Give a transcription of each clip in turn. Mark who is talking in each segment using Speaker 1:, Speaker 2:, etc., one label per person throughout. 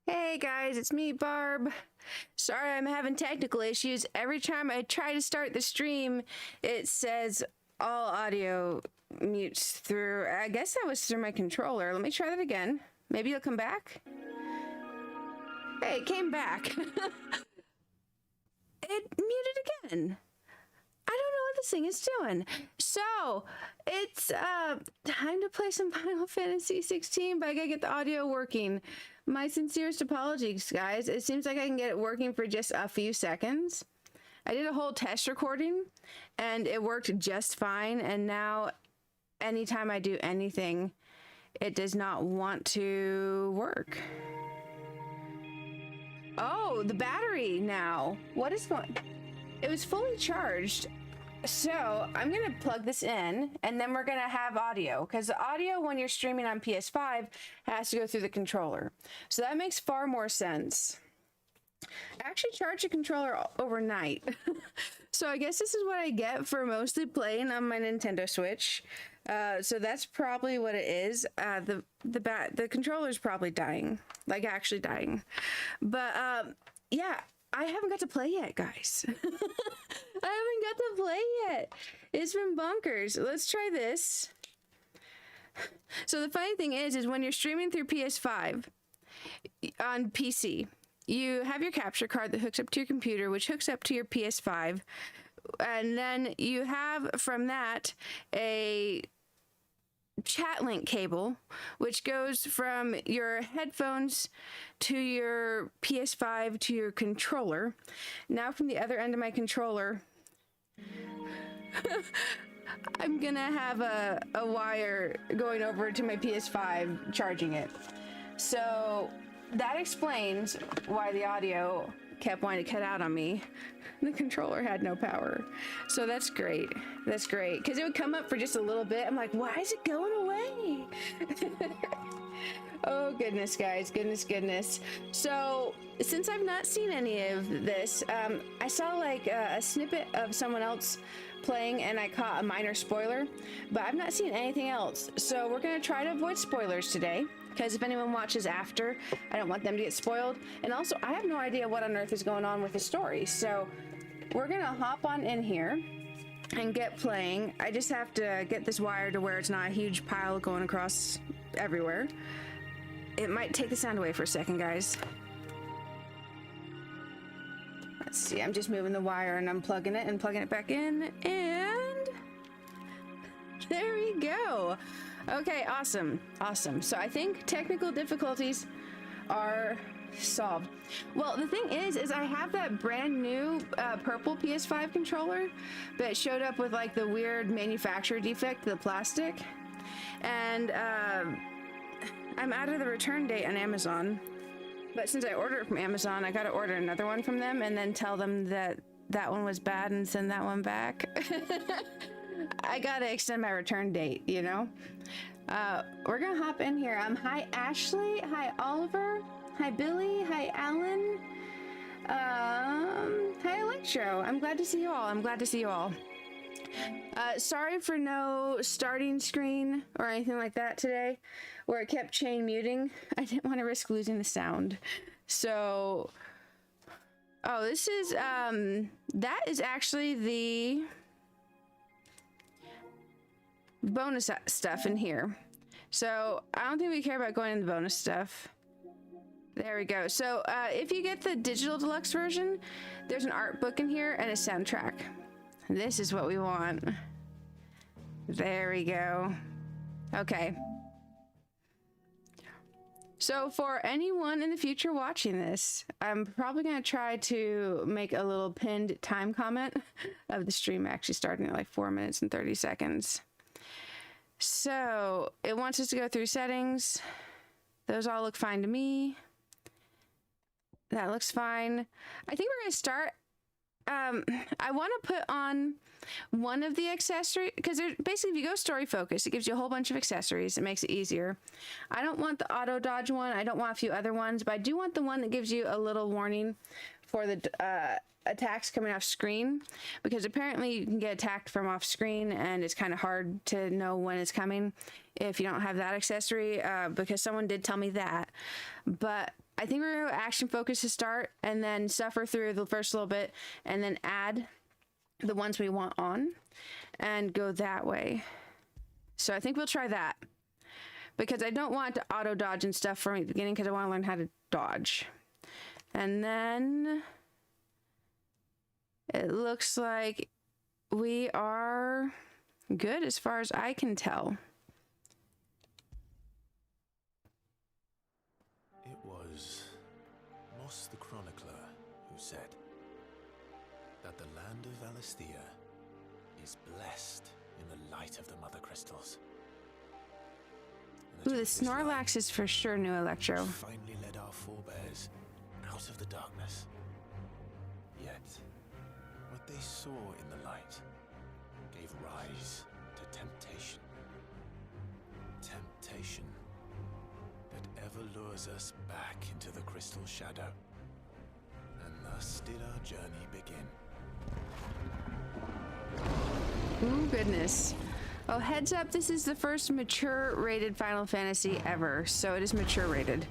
Speaker 1: Hey guys, it's me, Barb. Sorry, I'm having technical issues. Every time I try to start the stream, it says all audio mutes through. I guess that was through my controller. Let me try that again. Maybe it'll come back. Hey, it came back. It muted again. I don't know what this thing is doing. So, it's time to play some Final Fantasy 16, but I gotta get the audio working. My sincerest apologies, guys. It seems like I can get it working for just a few seconds. I did a whole test recording, and it worked just fine, and now anytime I do anything, it does not want to work. Oh, the battery now. What is going... It was fully charged. So I'm gonna plug this in and then we're gonna have audio, because the audio when you're streaming on PS5 has to go through the controller. So that makes far more sense. I actually charged the controller overnight. So I guess this is what I get for mostly playing on my Nintendo Switch. So that's probably what it is. The controller's probably dying, like actually dying. But yeah, I haven't got to play yet, guys. I haven't got to play yet. It's been bonkers. Let's try this. So the funny thing is when you're streaming through PS5 on PC, you have your capture card that hooks up to your computer, which hooks up to your PS5. And then you have from that a chat link cable, which goes from your headphones to your PS5 to your controller. Now from the other end of my controller, I'm gonna have a wire going over to my PS5 charging it. So that explains why the audio kept wanting to cut out on me. The controller had no power. So that's great. That's great. Because it would come up for just a little bit. I'm like, why is it going away? Oh, goodness, guys. Goodness. So since I've not seen any of this, I saw like a snippet of someone else playing and I caught a minor spoiler, but I've not seen anything else. So we're going to try to avoid spoilers today, because if anyone watches after, I don't want them to get spoiled. And also, I have no idea what on earth is going on with the story. So we're gonna hop on in here and get playing. I just have to get this wire to where it's not a huge pile going across everywhere. It might take the sound away for a second, guys. Let's see, I'm just moving the wire and unplugging it and plugging it back in, and there we go. Okay, awesome. So I think technical difficulties are solved. Well, the thing is I have that brand new purple PS5 controller that showed up with like the weird manufacturer defect, the plastic, and I'm out of the return date on Amazon. But since I ordered it from Amazon, I gotta order another one from them and then tell them that that one was bad and send that one back. I gotta extend my return date, you know? We're gonna hop in here. Hi Ashley, hi Oliver, hi Billy, hi Alan, hi Electro. I'm glad to see you all. Sorry for no starting screen or anything like that today, where it kept chain muting. I didn't want to risk losing the sound. So, oh, this is, that is actually the bonus stuff in here. So I don't think we care about going in the bonus stuff. There we go. So if you get the digital deluxe version, there's an art book in here and a soundtrack. This is what we want. There we go. Okay. So for anyone in the future watching this, I'm probably going to try to make a little pinned time comment of the stream actually starting at like 4 minutes and 30 seconds. So it wants us to go through settings. Those all look fine to me. That looks fine. I think we're going to start. I want to put on one of the accessories, because basically if you go story focus, it gives you a whole bunch of accessories. It makes it easier. I don't want the auto dodge one. I don't want a few other ones, but I do want the one that gives you a little warning for the attacks coming off screen, because apparently you can get attacked from off screen and it's kind of hard to know when it's coming if you don't have that accessory, because someone did tell me that. But I think we're going to go action focus to start, and then suffer through the first little bit, and then add the ones we want on, and go that way. So I think we'll try that. Because I don't want to auto dodge and stuff from the beginning, because I want to learn how to dodge. And then it looks like we are good as far as I can tell.
Speaker 2: It was Moss the Chronicler who said that the land of Valisthea is blessed in the light of the Mother Crystals.
Speaker 1: Ooh, the Snorlax is for sure new Electro.
Speaker 2: Finally led our forebears out of the darkness. Yet, what they saw in the light gave rise to temptation. Temptation that ever lures us back into the crystal shadow. And thus did our journey begin.
Speaker 1: Ooh, goodness. Oh, heads up, this is the first mature rated Final Fantasy ever, so it is mature rated.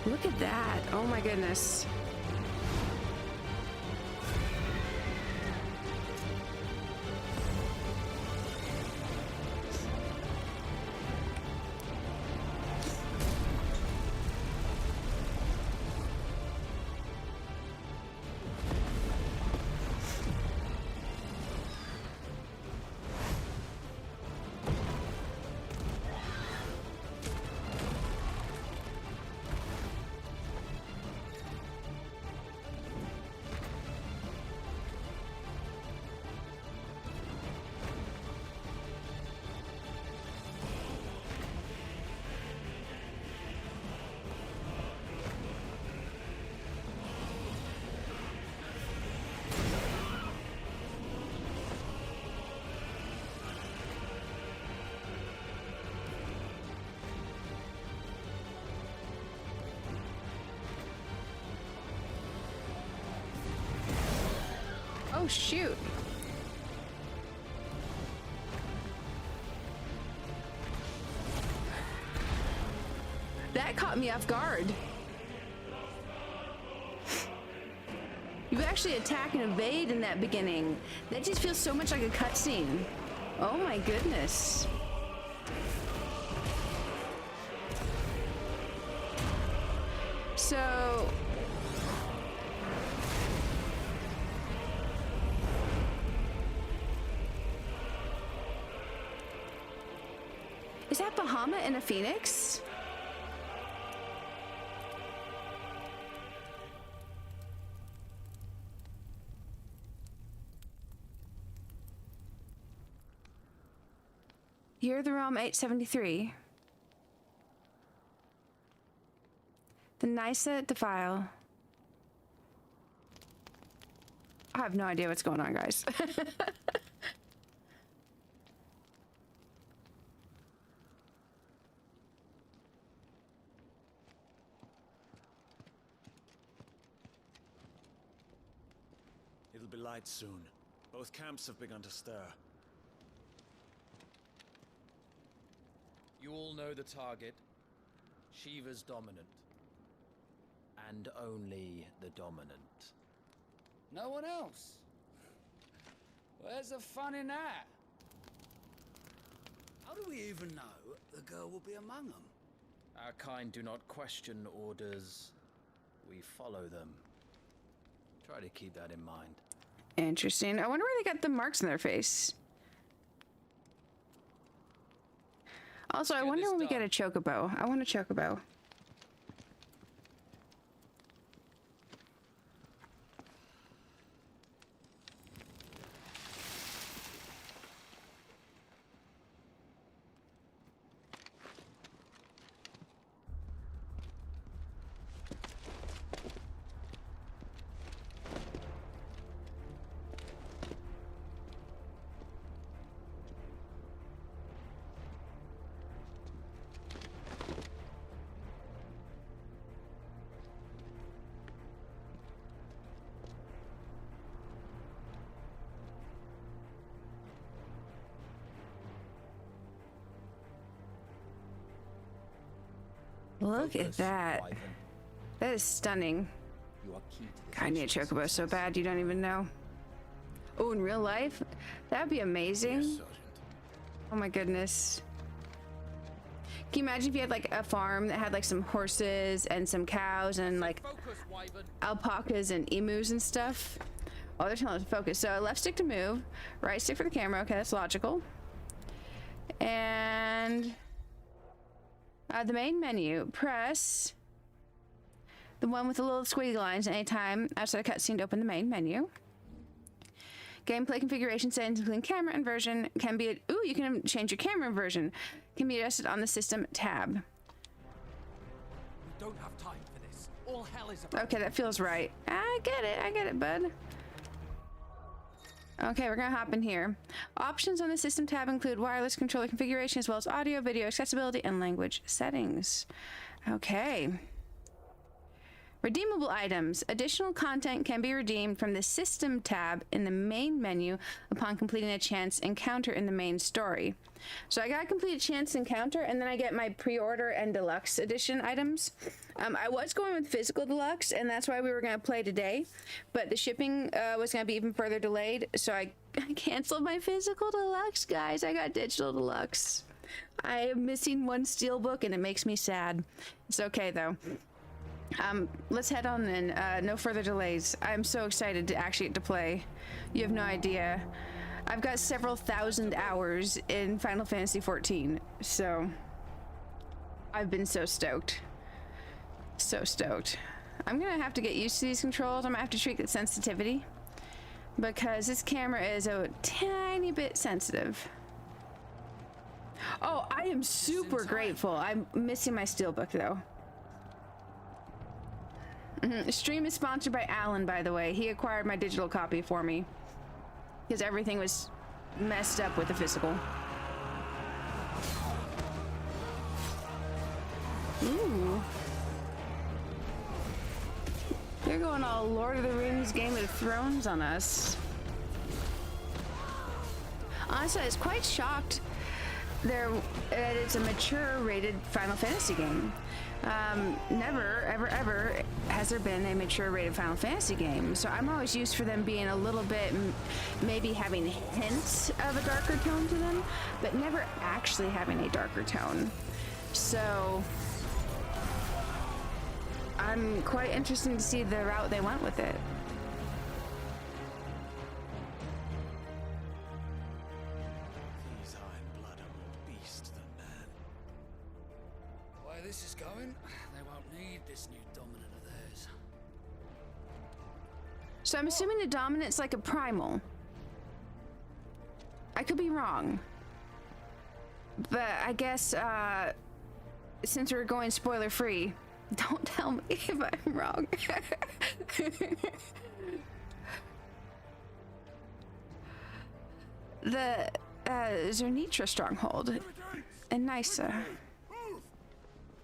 Speaker 1: Look at that. Oh my goodness. Oh, shoot. That caught me off guard. You actually attack and evade in that beginning. That just feels so much like a cutscene. Oh my goodness. So... is that Bahamut and a phoenix? Year of the Realm 873. The Nysa Defile. I have no idea what's going on, guys.
Speaker 2: It'll be light soon. Both camps have begun to stir.
Speaker 3: You all know the target. Shiva's dominant. And only the dominant.
Speaker 4: No one else? Where's the fun in that? How do we even know the girl will be among them?
Speaker 3: Our kind do not question orders. We follow them. Try to keep that in mind.
Speaker 1: Interesting. I wonder where they got the marks in their face. Also, I wonder when we get a chocobo. I want a chocobo. Look at
Speaker 3: Focus,
Speaker 1: that.
Speaker 3: Wyvern.
Speaker 1: That is stunning.
Speaker 3: You are key to this
Speaker 1: God, I need a
Speaker 3: mission's
Speaker 1: chocobo so
Speaker 3: success.
Speaker 1: bad you don't even know. Oh, in real life? That'd be amazing.
Speaker 2: Yes, Sergeant.
Speaker 1: Oh my goodness. Can you imagine if you had like a farm that had like some horses and some cows and like
Speaker 4: Focus, Wyvern.
Speaker 1: alpacas and emus and stuff? Oh, they're telling us to focus. So left stick to move, right stick for the camera. Okay, that's logical. And the main menu, press the one with the little squiggly lines anytime outside a cutscene to open the main menu. Gameplay configuration settings, including camera inversion, can be. Ooh, you can change your camera inversion. Can be adjusted on the system tab.
Speaker 5: We don't have time for this. All hell is about.
Speaker 1: Okay, that feels right. I get it, bud. Okay, we're gonna hop in here. Options on the system tab include wireless controller configuration as well as audio, video accessibility, and language settings. Okay. Redeemable items. Additional content can be redeemed from the System tab in the main menu upon completing a chance encounter in the main story. So I gotta complete a chance encounter and then I get my pre-order and deluxe edition items. I was going with physical deluxe and that's why we were gonna play today, but the shipping was gonna be even further delayed, so I canceled my physical deluxe, guys. I got digital deluxe. I am missing one steelbook and it makes me sad. It's okay though. Let's head on then. No further delays. I'm so excited to actually get to play. You have no idea. I've got several thousand hours in Final Fantasy XIV, so I've been so stoked. So stoked. I'm gonna have to get used to these controls. I'm gonna have to tweak the sensitivity because this camera is a tiny bit sensitive. Oh, I am super grateful. I'm missing my steelbook though. Stream is sponsored by Alan, by the way. He acquired my digital copy for me because everything was messed up with the physical. Ooh. They're going all Lord of the Rings, Game of Thrones on us. Honestly, I was quite shocked that it's a mature rated Final Fantasy game. Never, ever has there been a mature rated Final Fantasy game. So I'm always used for them being a little bit, maybe having hints of a darker tone to them, but never actually having a darker tone. So I'm quite interested to see the route they went with it.
Speaker 2: These iron-blood are more beast than man.
Speaker 4: The way this is going, they won't need this new dominant of theirs.
Speaker 1: So I'm assuming the dominant's like a primal. I could be wrong. But I guess, since we're going spoiler free, don't tell me if I'm wrong. The Zernitra stronghold and Nysa.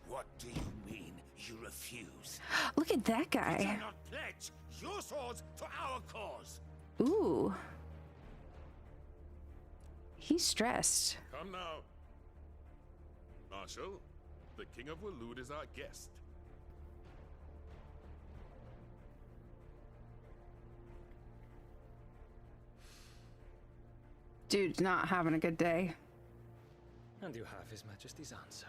Speaker 6: What do you mean you refuse?
Speaker 1: Look at that guy.
Speaker 6: Do not pledge your swords to our cause.
Speaker 1: Ooh. He's stressed.
Speaker 7: Come now. Marshal, the King of Waloed is our guest.
Speaker 1: Dude's not having a good day.
Speaker 5: And you have His Majesty's answer.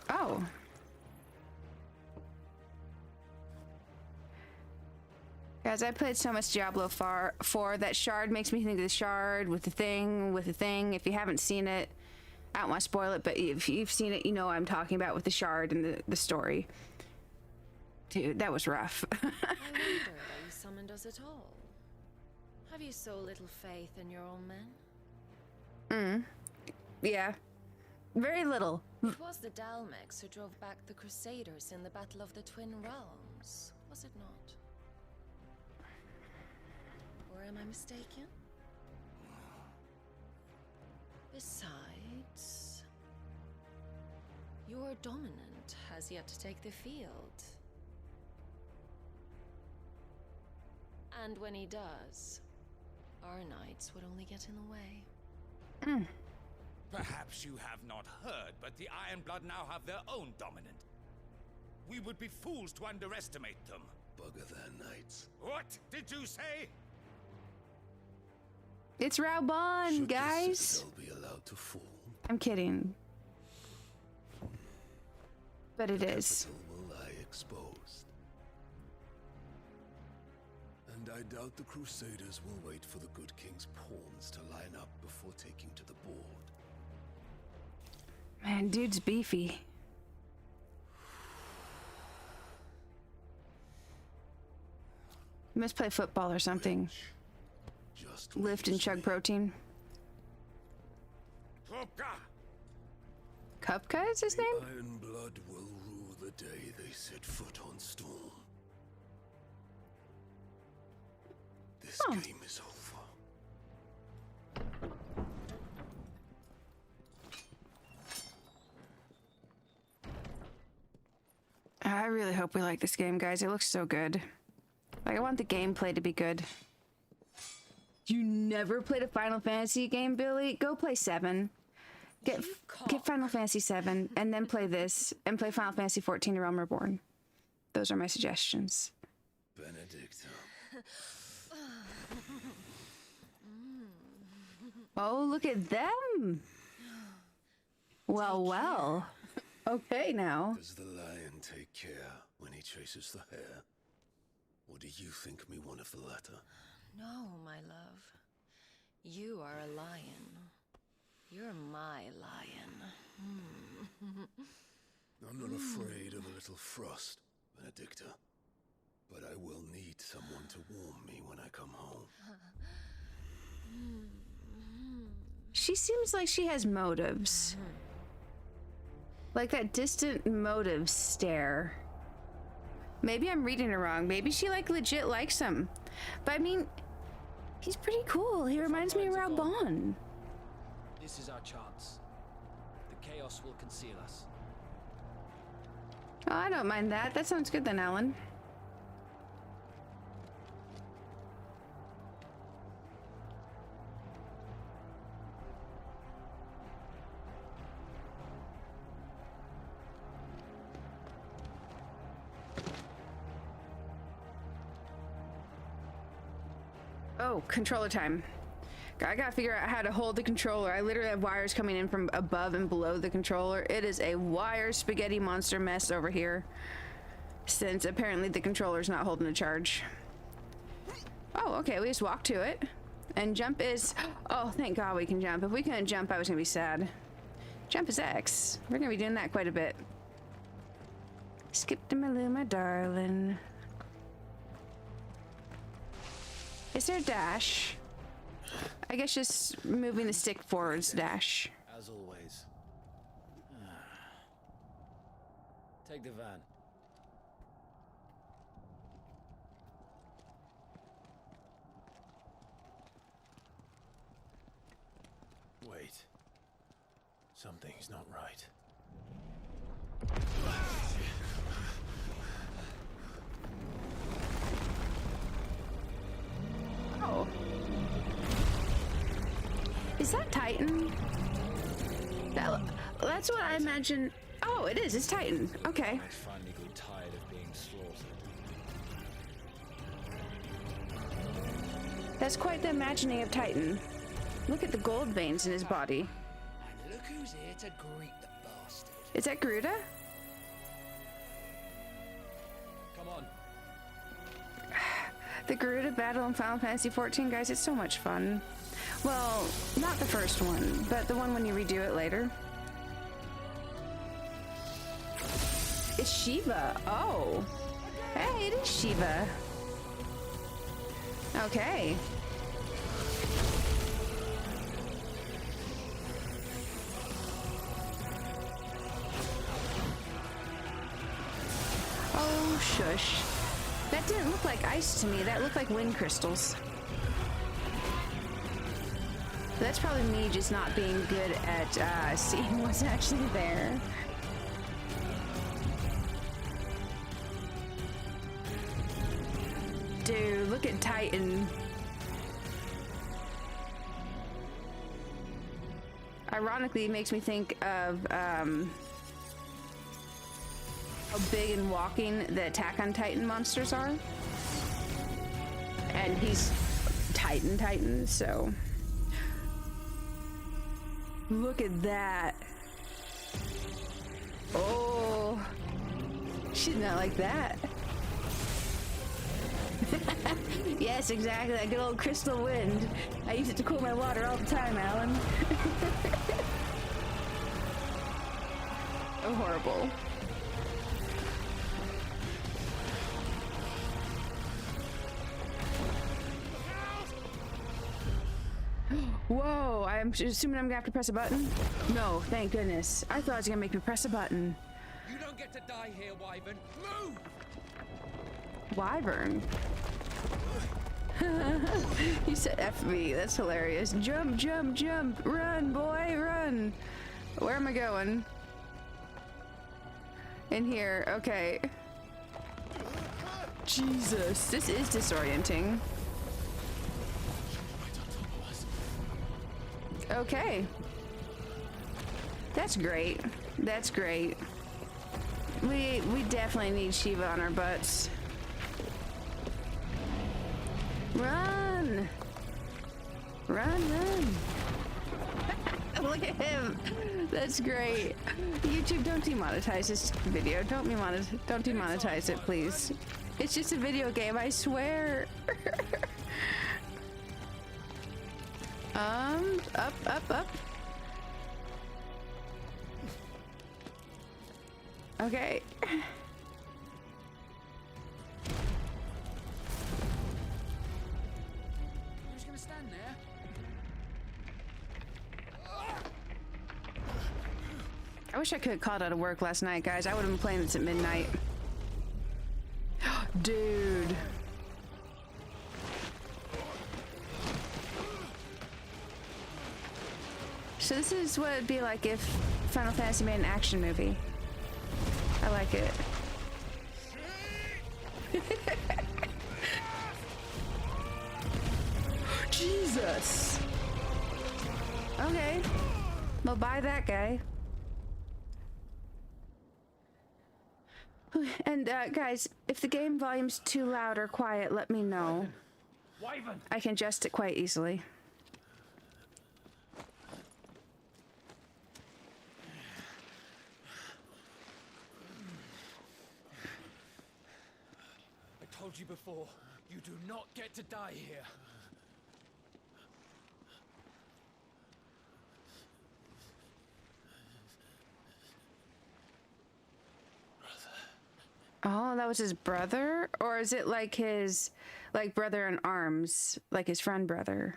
Speaker 1: Oh. Guys, I played so much Diablo 4 that shard makes me think of the shard with the thing, If you haven't seen it, I don't want to spoil it, but if you've seen it, you know what I'm talking about with the shard and the story. Dude, that was rough.
Speaker 8: I wonder why you summoned us at all. Have you so little faith in your own men?
Speaker 1: Yeah. Very little.
Speaker 8: It was the Dalmex who drove back the Crusaders in the Battle of the Twin Realms, was it not? Or am I mistaken? Besides, your dominant has yet to take the field. And when he does, our knights would only get in the way.
Speaker 6: Perhaps you have not heard, but the Ironblood now have their own dominant. We would be fools to underestimate them.
Speaker 2: Bugger their knights.
Speaker 6: What did you say?
Speaker 1: It's Raubon,
Speaker 2: Should
Speaker 1: guys.
Speaker 2: the citadel be allowed to fall?
Speaker 1: I'm kidding. But it is.
Speaker 2: Capital will lie exposed. And I doubt the Crusaders will wait for the good king's pawns to line up before taking to the board.
Speaker 1: Man, dude's beefy. You must play football or something.
Speaker 2: Just
Speaker 1: Lift and chug protein.
Speaker 6: Troka!
Speaker 1: Kupka is his name?
Speaker 2: Ironblood will rule the day they set foot on Storm. This game is over.
Speaker 1: I really hope we like this game, guys. It looks so good. Like, I want the gameplay to be good. You never played a Final Fantasy game, Billy? Go play 7. Get Final Fantasy 7, and then play this, and play Final Fantasy 14 Realm Reborn. Those are my suggestions.
Speaker 2: Benedict.
Speaker 1: Oh, look at them! Well, well. Okay, now.
Speaker 2: Does the lion take care when he chases the hare? Or do you think me one of the latter?
Speaker 8: No, my love. You are a lion. You're my lion.
Speaker 2: I'm not afraid of a little frost, Benedicta. But I will need someone to warm me when I come home.
Speaker 1: She seems like she has motives. Like that distant motive stare. Maybe I'm reading it wrong. Maybe she like legit likes him. But I mean, he's pretty cool. He reminds me of Raubon.
Speaker 3: This is our chance. The chaos will conceal us.
Speaker 1: Oh, I don't mind that. That sounds good then, Alan. Oh, controller time. I gotta figure out how to hold the controller. I literally have wires coming in from above and below the controller. It is a wire spaghetti monster mess over here, since apparently the controller's not holding a charge. Oh, okay, we just walk to it. And jump is... Oh, thank God we can jump. If we couldn't jump, I was gonna be sad. Jump is X. We're gonna be doing that quite a bit. Skip to my loo, my darling. Is there a dash? I guess just moving the stick forwards dash.
Speaker 3: As always. Take the van.
Speaker 2: Wait. Something's not right.
Speaker 1: Oh. Is that Titan? That's what I imagine. Oh, it is. It's Titan. Okay.
Speaker 3: I finally grew tired of being slaughtered.
Speaker 1: That's quite the imagining of Titan. Look at the gold veins in his body.
Speaker 4: And look who's here to greet the bastard.
Speaker 1: Is that Garuda?
Speaker 3: Come on.
Speaker 1: The Garuda battle in Final Fantasy XIV, guys, it's so much fun. Well, not the first one, but the one when you redo it later. It's Shiva. Oh. Hey, it is Shiva. Okay. Oh, shush. That didn't look like ice to me. That looked like wind crystals. That's probably me just not being good at seeing what's actually there. Dude, look at Titan. Ironically, it makes me think of how big and walking the Attack on Titan monsters are. And he's Titan, so. Look at that. Oh. She did not like that. Yes, exactly. That good old crystal wind. I use it to cool my water all the time, Alan. Oh, horrible. Whoa, I'm assuming I'm gonna have to press a button? No, thank goodness. I thought it was gonna make me press a button.
Speaker 4: You don't get to die here, Wyvern. Move!
Speaker 1: Wyvern? You said FV, that's hilarious. Jump, jump, jump! Run, boy, run! Where am I going? In here, okay. Jesus, this is disorienting. Okay. That's great. That's great. We definitely need Shiva on our butts. Run! Run, run! Look at him! That's great. YouTube, don't demonetize this video. Don't demonetize it, please. It's just a video game, I swear. Up, up, up. Okay.
Speaker 4: You're just gonna stand there?
Speaker 1: I wish I could have called out of work last night, guys. I would have been playing this at midnight. Dude. So this is what it'd be like if Final Fantasy made an action movie. I like it. Jesus. Okay. Well, buy that guy. And guys, if the game volume's too loud or quiet, let me know.
Speaker 5: Wyvern!
Speaker 1: I can adjust it quite easily.
Speaker 4: I told you before, you do not get to die here.
Speaker 1: Oh, that was his brother? Or is it like his, like, brother in arms? Like his friend brother?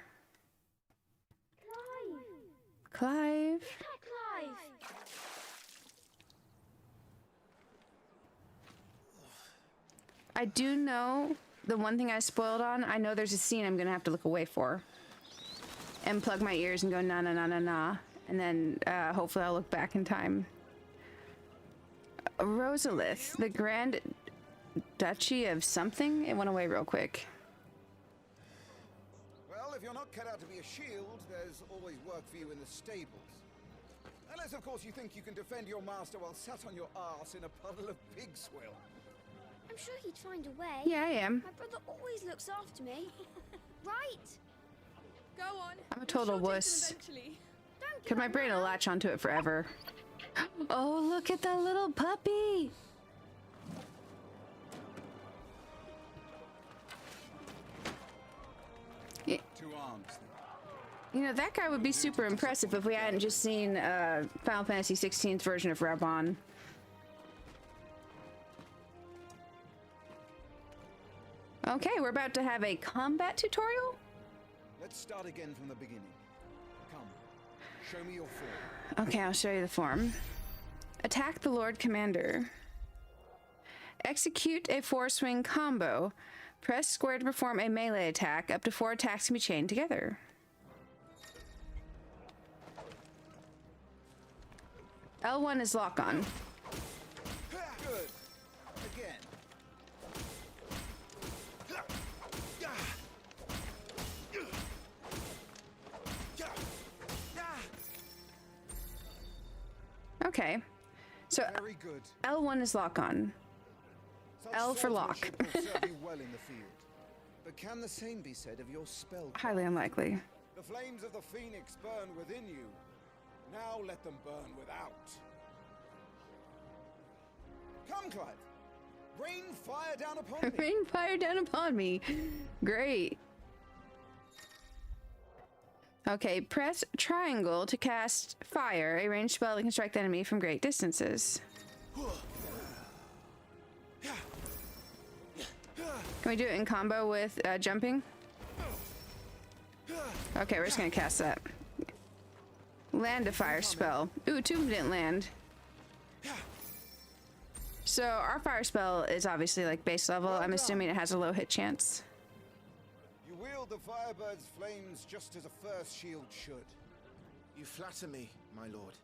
Speaker 1: Clive? I do know the one thing I spoiled on. I know there's a scene I'm gonna have to look away for. And plug my ears and go na na na na na. And then hopefully I'll look back in time. Rosalith, the Grand Duchy of something? It went away real quick.
Speaker 9: Well, if you're not cut out to be a shield, there's always work for you in the stables. Unless, of course, you think you can defend your master while sat on your arse in a puddle of pig swill.
Speaker 10: I'm sure he'd find a way.
Speaker 1: Yeah, I am.
Speaker 10: My brother always looks after me. Right?
Speaker 8: Go on.
Speaker 1: I'm a total wuss. Cause my brain will latch onto it forever. Oh, look at that little puppy! Yeah.
Speaker 9: 2 arms.
Speaker 1: You know, that guy would be super impressive if we hadn't just seen Final Fantasy XVI's version of Rabon. Okay, we're about to have a combat tutorial?
Speaker 9: Let's start again from the beginning. Come, show me your form.
Speaker 1: Okay, I'll show you the form. Attack the Lord Commander. Execute a 4-swing combo. Press square to perform a melee attack. Up to 4 attacks can be chained together. L1 is lock on.
Speaker 9: Good. Again.
Speaker 1: Okay. So
Speaker 9: Very good.
Speaker 1: L1 is lock on.
Speaker 9: Such
Speaker 1: L for lock.
Speaker 9: swordsmanship will serve you well in the field. But can the same be said of your spell?
Speaker 1: Highly unlikely.
Speaker 9: The flames of the phoenix burn within you. Now let them burn without. Come, Clive. Rain fire down upon me.
Speaker 1: Rain fire down upon me. Great. Okay, press triangle to cast fire, a ranged spell that can strike the enemy from great distances. Can we do it in combo with jumping? Okay, we're just gonna cast that. Land a fire spell. Ooh, two of them didn't land. So our fire spell is obviously like base level. I'm assuming it has a low hit chance.
Speaker 9: You wield the Firebird's flames just as a first shield should.
Speaker 11: You flatter me, my lord.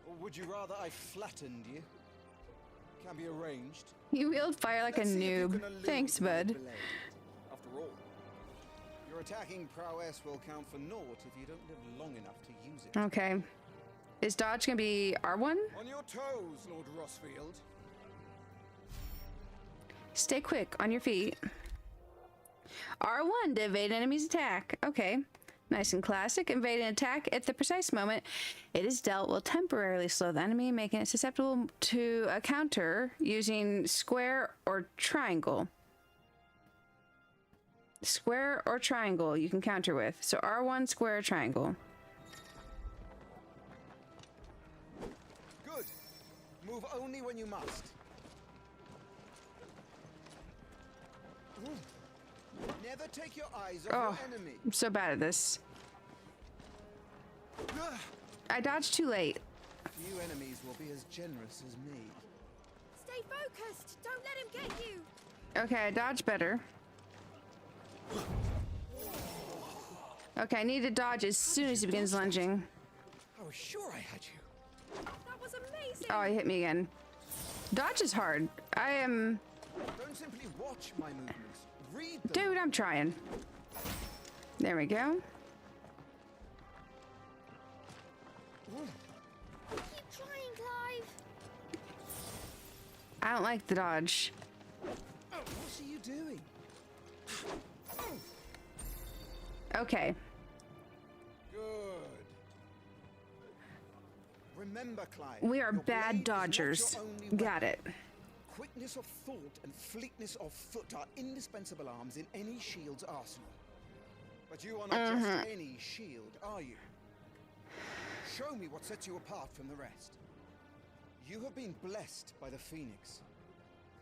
Speaker 9: Or would you rather I flattened you? Can be arranged.
Speaker 1: You wield fire like
Speaker 9: Let's
Speaker 1: a
Speaker 9: see if you
Speaker 1: noob.
Speaker 9: can elude
Speaker 1: Thanks,
Speaker 9: my
Speaker 1: bud.
Speaker 9: blade. After all, your attacking prowess will count for naught if you don't live long enough to use it.
Speaker 1: Okay. Is dodge gonna be R1?
Speaker 9: On your toes, Lord Rossfield.
Speaker 1: Stay quick, on your feet. R1 to evade enemy's attack. Okay. Nice and classic. Evade an attack at the precise moment it is dealt will temporarily slow the enemy, making it susceptible to a counter using square or triangle. Square or triangle you can counter with. So R1, square, triangle.
Speaker 9: Good. Move only when you must. Never take your eyes off your enemy.
Speaker 1: I'm so bad at this. I dodged too late.
Speaker 9: Few enemies will be as generous as me.
Speaker 10: Stay focused. Don't let him get you.
Speaker 1: Okay, I dodged better. Okay, I need to dodge as soon as he begins lunging.
Speaker 9: I was sure I had you.
Speaker 10: That was amazing.
Speaker 1: Oh, he hit me again. Dodge is hard. I am...
Speaker 9: Don't simply watch my movements. Read them.
Speaker 1: Dude, I'm trying. There we go.
Speaker 10: Keep trying, Clive.
Speaker 1: I don't like the dodge.
Speaker 9: What are you doing?
Speaker 1: Okay.
Speaker 9: Good. Remember, Clive.
Speaker 1: We are
Speaker 9: your
Speaker 1: bad
Speaker 9: blade is not
Speaker 1: dodgers.
Speaker 9: your only
Speaker 1: Got it.
Speaker 9: weapon. Quickness of thought and fleetness of foot are indispensable arms in any shield's arsenal. But you are not just any shield, are you? Show me what sets you apart from the rest. You have been blessed by the Phoenix,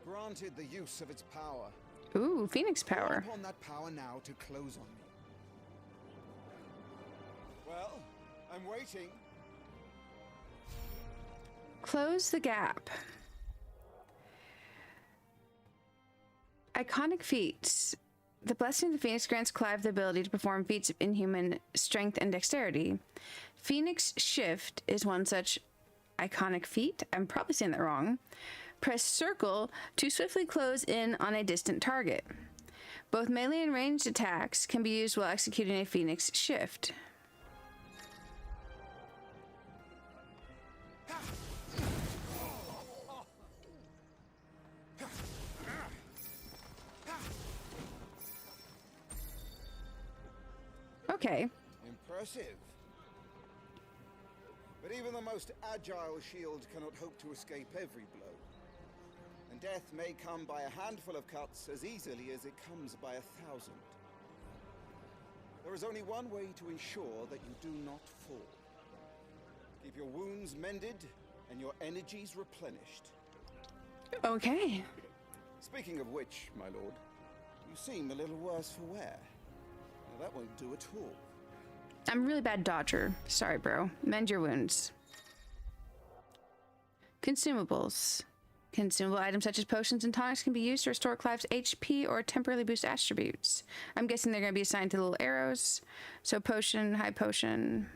Speaker 9: granted the use of its power.
Speaker 1: Ooh, Phoenix
Speaker 9: Call
Speaker 1: power.
Speaker 9: upon that power now to close on me. Well, I'm waiting.
Speaker 1: Close the gap. Iconic feats. The blessing of the Phoenix grants Clive the ability to perform feats of inhuman strength and dexterity. Phoenix Shift is one such iconic feat. I'm probably saying that wrong. Press circle to swiftly close in on a distant target. Both melee and ranged attacks can be used while executing a Phoenix Shift. Okay.
Speaker 9: Impressive. But even the most agile shield cannot hope to escape every blow. And death may come by a handful of cuts as easily as it comes by 1,000. There is only one way to ensure that you do not fall. Keep your wounds mended and your energies replenished.
Speaker 1: Okay.
Speaker 9: Speaking of which, my lord, you seem a little worse for wear. Now, that won't do at all.
Speaker 1: I'm a really bad dodger. Sorry, bro. Mend your wounds. Consumables. Consumable items such as potions and tonics can be used to restore Clive's HP or temporarily boost attributes. I'm guessing they're going to be assigned to little arrows. So potion, high potion.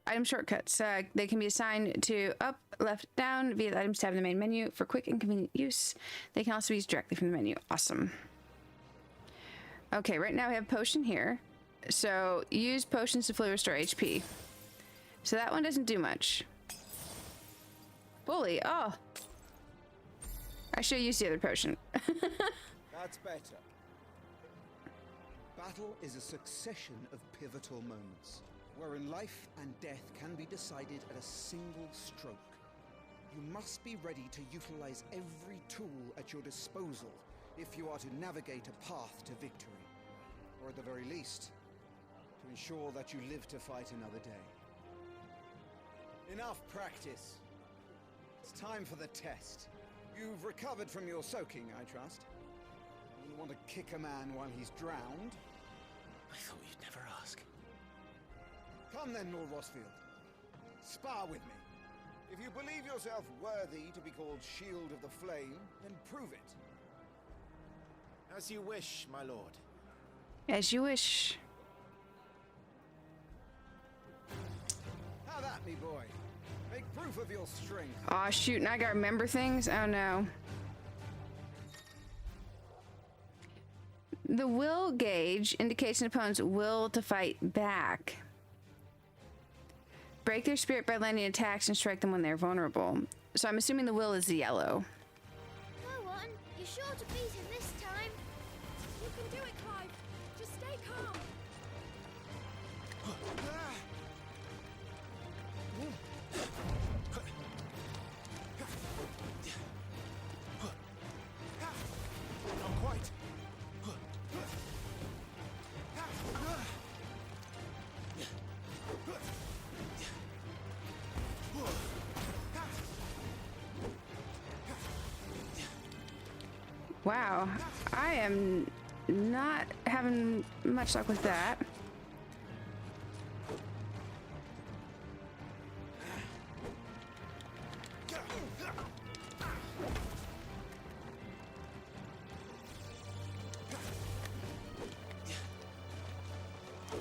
Speaker 1: Item shortcuts. They can be assigned to up, left, down via the items tab in the main menu for quick and convenient use. They can also be used directly from the menu. Awesome. Okay, right now we have potion here. So use potions to fully restore HP. So that one doesn't do much. Bully. Oh. I should use the other potion.
Speaker 9: That's better. Battle is a succession of pivotal moments, wherein life and death can be decided at a single stroke. You must be ready to utilize every tool at your disposal if you are to navigate a path to victory, or at the very least, to ensure that you live to fight another day. Enough practice. It's time for the test. You've recovered from your soaking, I trust. You want to kick a man while he's drowned?
Speaker 2: I thought you'd never ask.
Speaker 9: Come then, Lord Rosfield. Spar with me. If you believe yourself worthy to be called Shield of the Flame, then prove it.
Speaker 11: As you wish, my lord.
Speaker 1: As you wish.
Speaker 9: How that, me boy? Make proof of your strength.
Speaker 1: Aw, shoot, and I gotta remember things? Oh no. The will gauge indicates an opponent's will to fight back. Break their spirit by landing attacks and strike them when they're vulnerable. So I'm assuming the will is the yellow.
Speaker 10: Go on, you're sure to beat him this time.
Speaker 12: You can do it, Clive. Just stay calm.
Speaker 11: Not quite.
Speaker 1: Wow, I am not having much luck with that.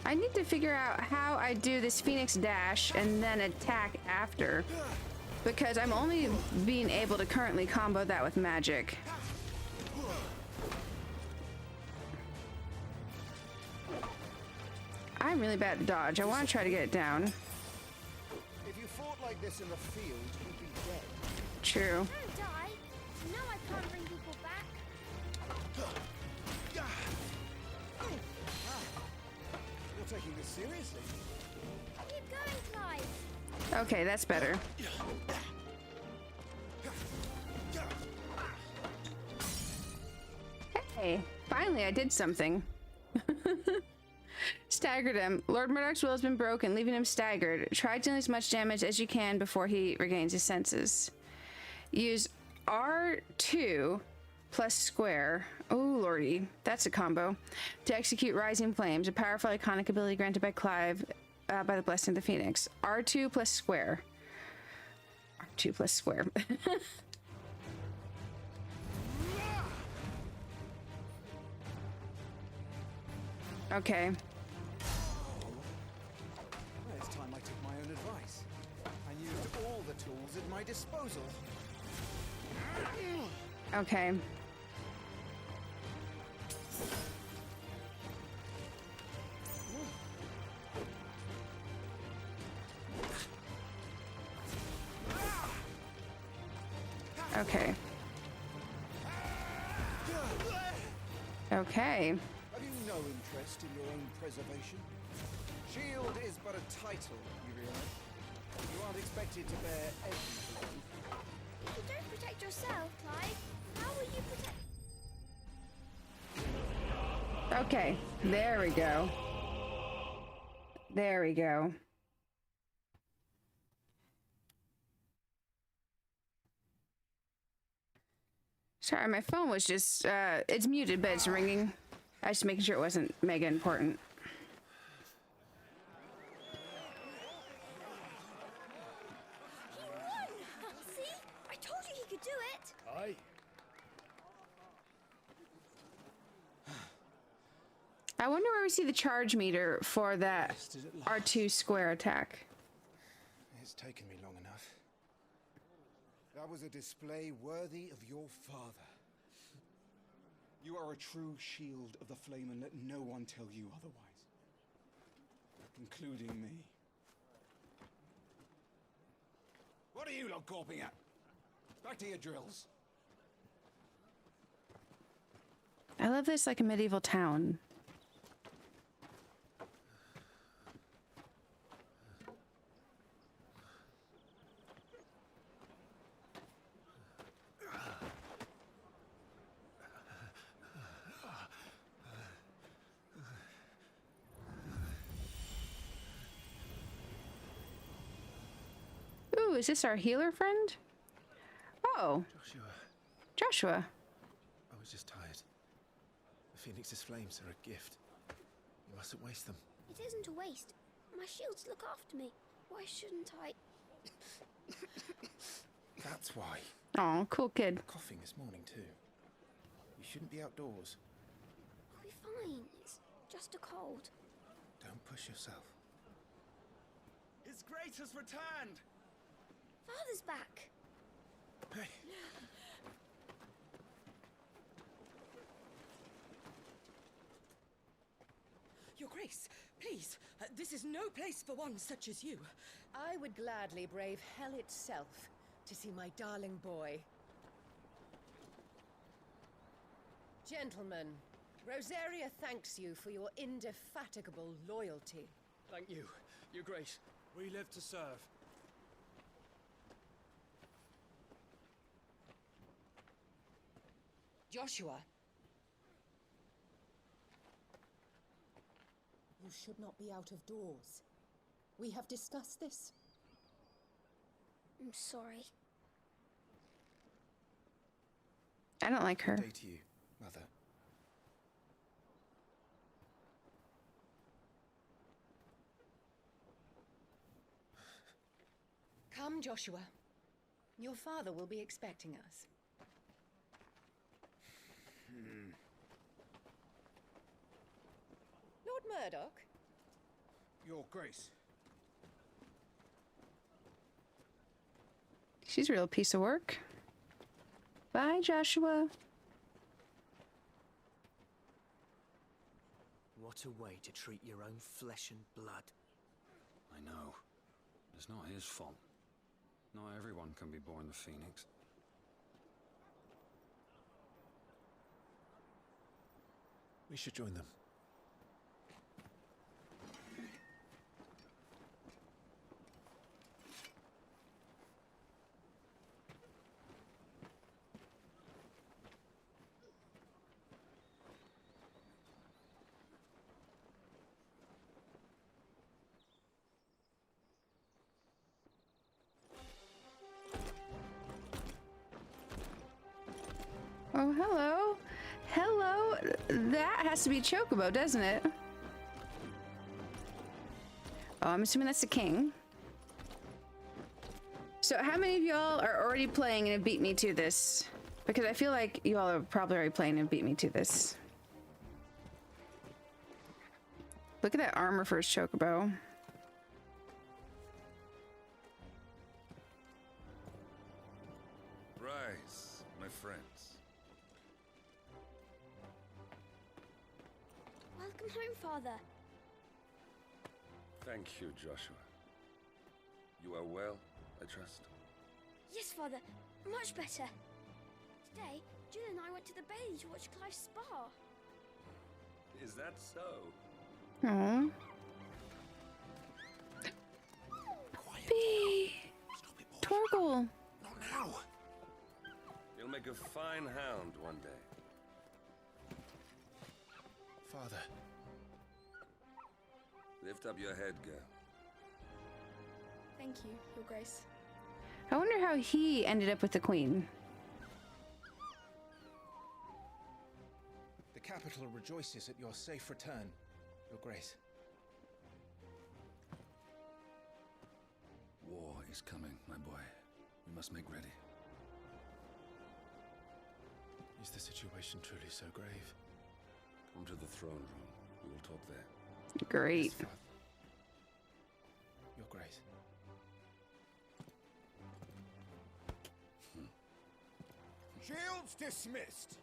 Speaker 1: I need to figure out how I do this Phoenix dash and then attack after, because I'm only being able to currently combo that with magic. I'm really bad at dodge. I want to try to get it down.
Speaker 9: If you fought like this in the field, you'd be dead.
Speaker 1: True.
Speaker 10: Don't die. You know I can't bring people back.
Speaker 9: You're taking this seriously.
Speaker 10: Keep going, Clive.
Speaker 1: Okay, that's better. Hey, finally I did something. Staggered him. Lord Murdoch's will has been broken, leaving him staggered. Try dealing as much damage as you can before he regains his senses. Use R2 plus square. Oh lordy, that's a combo. To execute Rising Flames, a powerful iconic ability granted by Clive by the Blessing of the Phoenix. R2 plus square. R2 plus square. Okay.
Speaker 9: Well, it's time I took my own advice and used all the tools at my disposal.
Speaker 1: Okay. Okay. Okay.
Speaker 9: Have you no interest in your own preservation? Shield is but a title, you realize. You aren't expected to bear everything.
Speaker 10: If you don't protect yourself, Clive, how will you protect...
Speaker 1: Okay. There we go. There we go. Sorry, my phone was just, it's muted, but it's ringing. I was just making sure it wasn't mega important.
Speaker 10: He won! See? I told you he could do it!
Speaker 4: Aye.
Speaker 1: I wonder where we see the charge meter for that R2 square attack.
Speaker 11: It's taken me long enough.
Speaker 9: That was a display worthy of your father. You are a true shield of the flame, and let no one tell you otherwise. Including me. What are you lot gawping at?
Speaker 11: Back to your drills.
Speaker 1: I love this like a medieval town. Ooh, is this our healer friend? Oh. Joshua.
Speaker 11: I was just tired. The Phoenix's flames are a gift. You mustn't waste them.
Speaker 10: It isn't a waste. My shields look after me. Why shouldn't I?
Speaker 11: That's why.
Speaker 1: Oh, cool kid.
Speaker 11: Coughing this morning too. You shouldn't be outdoors.
Speaker 10: I'll be fine. It's just a cold.
Speaker 11: Don't push yourself.
Speaker 4: His Grace has returned!
Speaker 10: Father's back.
Speaker 11: Hey.
Speaker 13: Your Grace, please, this is no place for one such as you.
Speaker 14: I would gladly brave hell itself to see my darling boy. Gentlemen, Rosaria thanks you for your indefatigable loyalty.
Speaker 5: Thank you, Your Grace.
Speaker 4: We live to serve.
Speaker 14: Joshua. You should not be out of doors. We have discussed this.
Speaker 10: I'm sorry.
Speaker 1: I don't like her.
Speaker 11: Good day to you, Mother.
Speaker 14: Come, Joshua. Your father will be expecting us. Lord Murdoch?
Speaker 4: Your Grace.
Speaker 1: She's a real piece of work. Bye, Joshua.
Speaker 5: What a way to treat your own flesh and blood.
Speaker 3: I know. It's not his fault. Not everyone can be born the Phoenix.
Speaker 11: We should join them.
Speaker 1: Oh, hello. Hello. That has to be Chocobo, doesn't it? Oh, I'm assuming that's the king. So how many of y'all are already playing and have beat me to this? Because I feel like you all are probably already playing and beat me to this. Look at that armor for his Chocobo.
Speaker 7: Rise, my friends.
Speaker 10: Welcome home, Father.
Speaker 7: Thank you, Joshua. You are well, I trust.
Speaker 10: Yes, Father. Much better. Today, Jill and I went to the Bailey to watch Clive's spa.
Speaker 7: Is that so?
Speaker 1: Aww. B. Torgal.
Speaker 11: Not now.
Speaker 7: You'll make a fine hound one day.
Speaker 11: Father.
Speaker 7: Lift up your head, girl.
Speaker 12: Thank you, Your Grace.
Speaker 1: I wonder how he ended up with the queen.
Speaker 11: The capital rejoices at your safe return, Your Grace.
Speaker 3: War is coming, my boy. We must make ready.
Speaker 11: Is the situation truly so grave?
Speaker 7: Come to the throne room. We will talk there.
Speaker 1: Great.
Speaker 11: Yes, Father. Your Grace.
Speaker 9: Shields dismissed.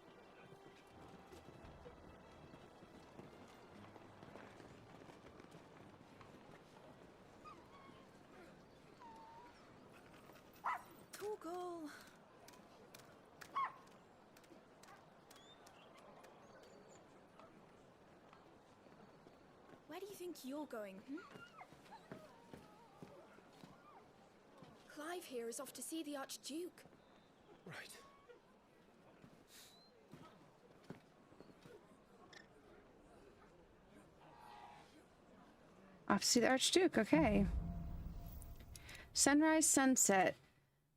Speaker 13: Torgal,
Speaker 12: Where do you think you're going? Clive here is off to see the Archduke.
Speaker 11: Right.
Speaker 1: Off to see the Archduke, okay. Sunrise, sunset.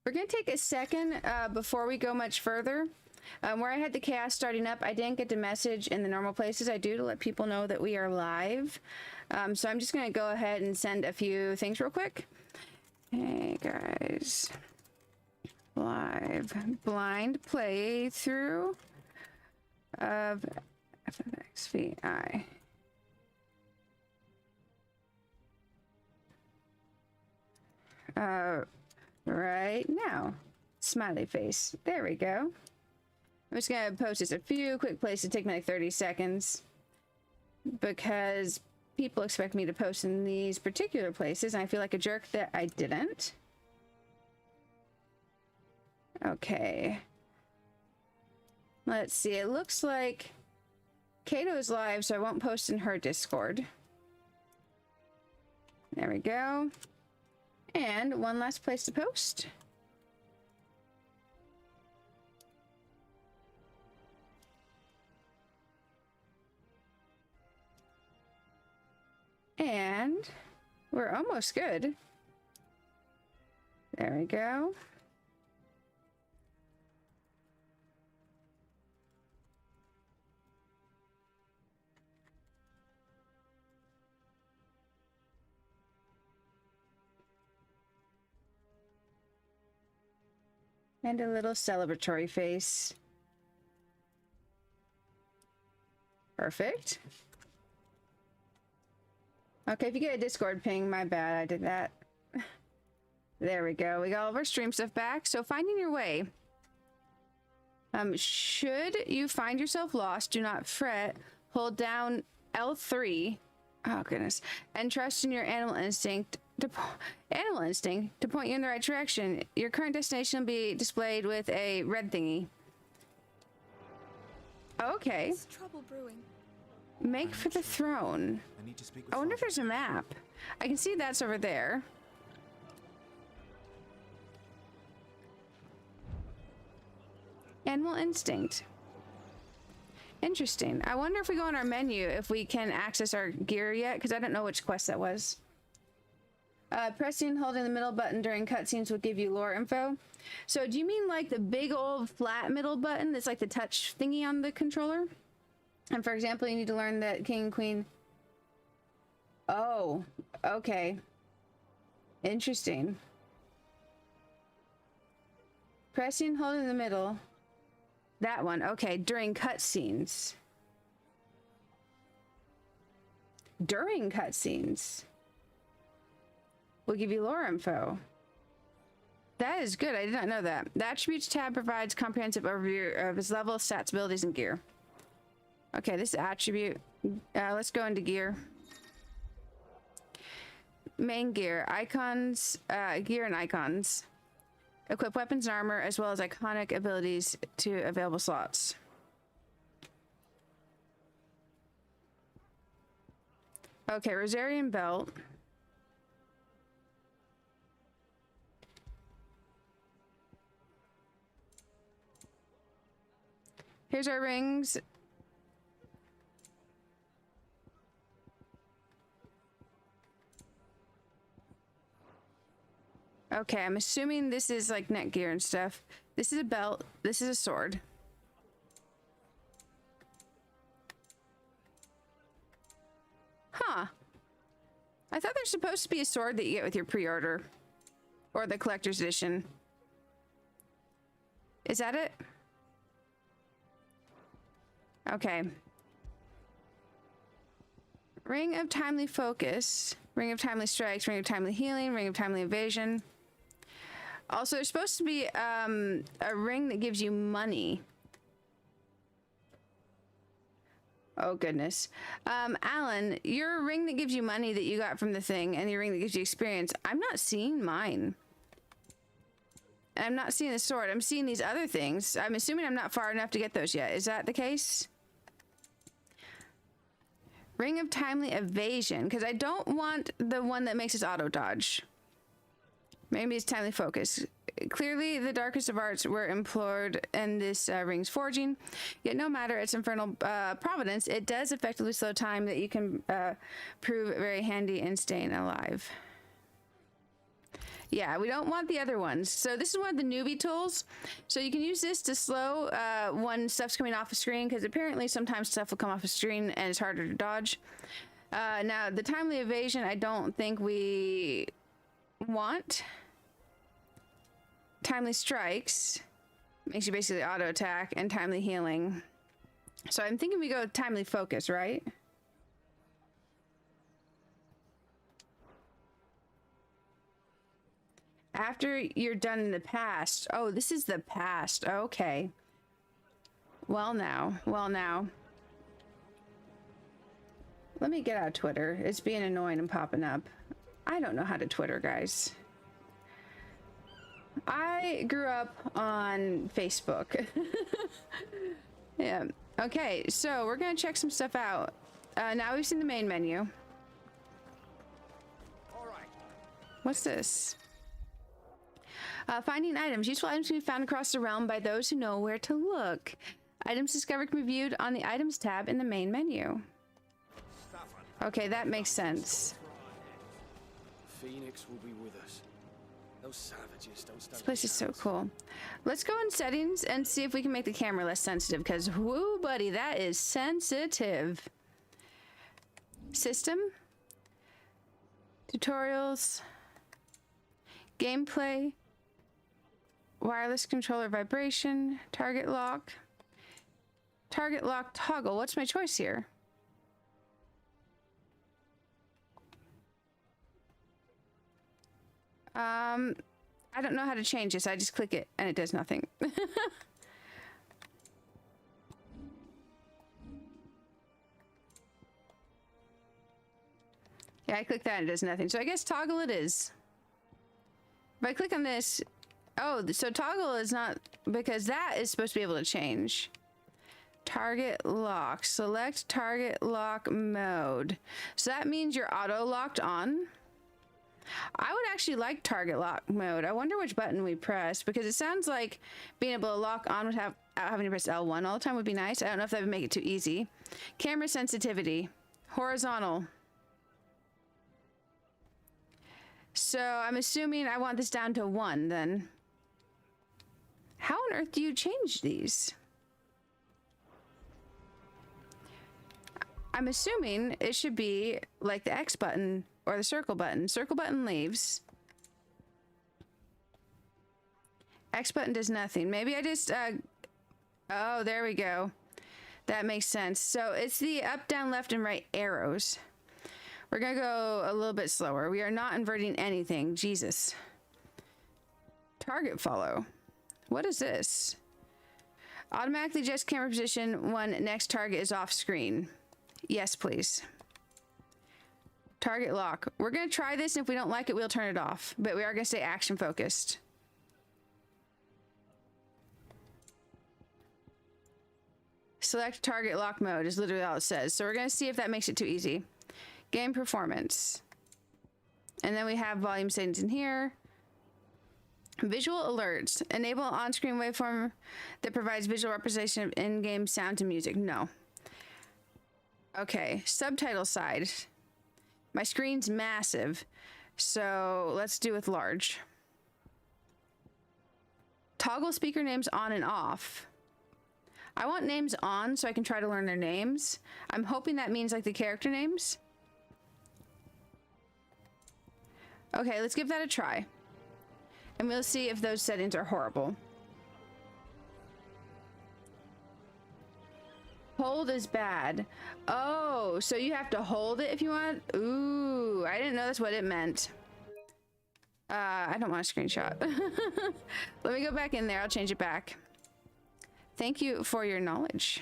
Speaker 1: We're going to take a second before we go much further. Where I had the chaos starting up, I didn't get the message in the normal places I do to let people know that we are live. So I'm just going to go ahead and send a few things real quick. Hey guys. Live blind playthrough of FFXVI. Right now. Smiley face. There we go. I'm just gonna post just a few quick places. Take me like 30 seconds. Because people expect me to post in these particular places, and I feel like a jerk that I didn't. Okay. Let's see. It looks like Kato's live, so I won't post in her Discord. There we go. And one last place to post. And we're almost good. There we go. And a little celebratory face. Perfect. Okay, if you get a Discord ping, my bad, I did that. There we go. We got all of our stream stuff back. So finding your way. Should you find yourself lost, do not fret. Hold down L3. Oh goodness. And trust in your animal instinct to point you in the right direction. Your current destination will be displayed with a red thingy. Okay.
Speaker 12: There's trouble brewing.
Speaker 1: Make for the throne.
Speaker 11: I need to speak with
Speaker 1: I wonder if there's a map. I can see that's over there. Animal instinct. Interesting. I wonder if we go on our menu if we can access our gear yet, because I don't know which quest that was. Pressing and holding the middle button during cutscenes will give you lore info. So do you mean like the big old flat middle button that's like the touch thingy on the controller? And for example, you need to learn that King and Queen. Oh, okay. Interesting. Pressing and holding the middle. That one, okay, during cutscenes. During cutscenes. We'll give you lore info. That is good. I did not know that. The Attributes tab provides comprehensive overview of his level, stats, abilities, and gear. Okay, this is attribute. Let's go into gear. Main gear. Icons, gear and icons. Equip weapons and armor, as well as iconic abilities to available slots. Okay, Rosarian belt. Here's our rings. Okay, I'm assuming this is like neck gear and stuff. This is a belt. This is a sword. Huh. I thought there's supposed to be a sword that you get with your pre-order. Or the collector's edition. Is that it? Okay. Ring of Timely Focus. Ring of Timely Strikes. Ring of Timely Healing. Ring of Timely Evasion. Also, there's supposed to be a ring that gives you money. Oh, goodness. Alan, your ring that gives you money that you got from the thing and your ring that gives you experience, I'm not seeing mine. I'm not seeing the sword. I'm seeing these other things. I'm assuming I'm not far enough to get those yet. Is that the case? Ring of Timely Evasion, because I don't want the one that makes us auto dodge. Maybe it's Timely Focus. Clearly, the darkest of arts were implored in this ring's forging. Yet no matter its infernal providence, it does effectively slow time that you can prove very handy in staying alive. Yeah, we don't want the other ones. So this is one of the newbie tools. So you can use this to slow when stuff's coming off a screen, because apparently sometimes stuff will come off a screen and it's harder to dodge. Now, the Timely Evasion, I don't think we want. Timely Strikes makes you basically auto attack, and Timely Healing. So I'm thinking we go with Timely Focus, right? After you're done in the past. Oh, this is the past. Okay. Well now. Well now. Let me get out of Twitter. It's being annoying and popping up. I don't know how to Twitter, guys. I grew up on Facebook. Yeah. Okay, so we're gonna check some stuff out. Now we've seen the main menu.
Speaker 6: All right.
Speaker 1: What's this? Finding items. Useful items can be found across the realm by those who know where to look. Items discovered can be viewed on the Items tab in the main menu. Okay, that makes sense.
Speaker 5: Phoenix will be with us. Those savages don't stand.
Speaker 1: This place is so cool. Let's go in settings and see if we can make the camera less sensitive, because whoo, buddy, that is sensitive. System. Tutorials. Gameplay. Wireless controller vibration. Target lock. Target lock toggle. What's my choice here? I don't know how to change this. I just click it and it does nothing. Yeah, I click that and it does nothing. So I guess toggle it is. If I click on this, oh, so toggle is not, because that is supposed to be able to change. Target lock. Select target lock mode. So that means you're auto locked on. I would actually like target lock mode. I wonder which button we press, because it sounds like being able to lock on without having to press L1 all the time would be nice. I don't know if that would make it too easy. Camera sensitivity. Horizontal. So I'm assuming I want this down to 1 then. How on earth do you change these? I'm assuming it should be like the X button or the circle button. Circle button leaves. X button does nothing. Maybe I just, oh, there we go. That makes sense. So it's the up, down, left, and right arrows. We're gonna go a little bit slower. We are not inverting anything. Jesus. Target follow. What is this? Automatically adjust camera position when next target is off screen. Yes, please. Target lock. We're gonna try this, and if we don't like it, we'll turn it off. But we are gonna stay action focused. Select target lock mode is literally all it says. So we're gonna see if that makes it too easy. Game performance. And then we have volume settings in here. Visual alerts. Enable on-screen waveform that provides visual representation of in-game sound and music. No. Okay, subtitle side. My screen's massive, so let's do with large. Toggle speaker names on and off. I want names on so I can try to learn their names. I'm hoping that means like the character names. Okay, let's give that a try. And we'll see if those settings are horrible. Hold is bad. Oh, so you have to hold it if you want? Ooh, I didn't know that's what it meant. I don't want a screenshot. Let me go back in there. I'll change it back. Thank you for your knowledge.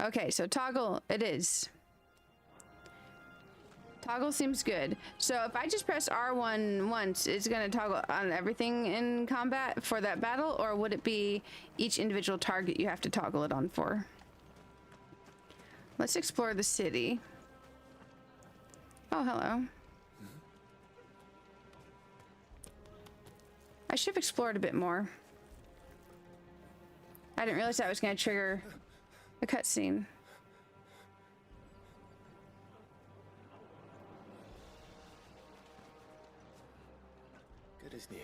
Speaker 1: Okay, so toggle it is. Toggle seems good. So if I just press R1 once, it's gonna toggle on everything in combat for that battle, or would it be each individual target you have to toggle it on for? Let's explore the city. Oh, hello. I should have explored a bit more. I didn't realize that was going to trigger a cutscene.
Speaker 11: Good as new.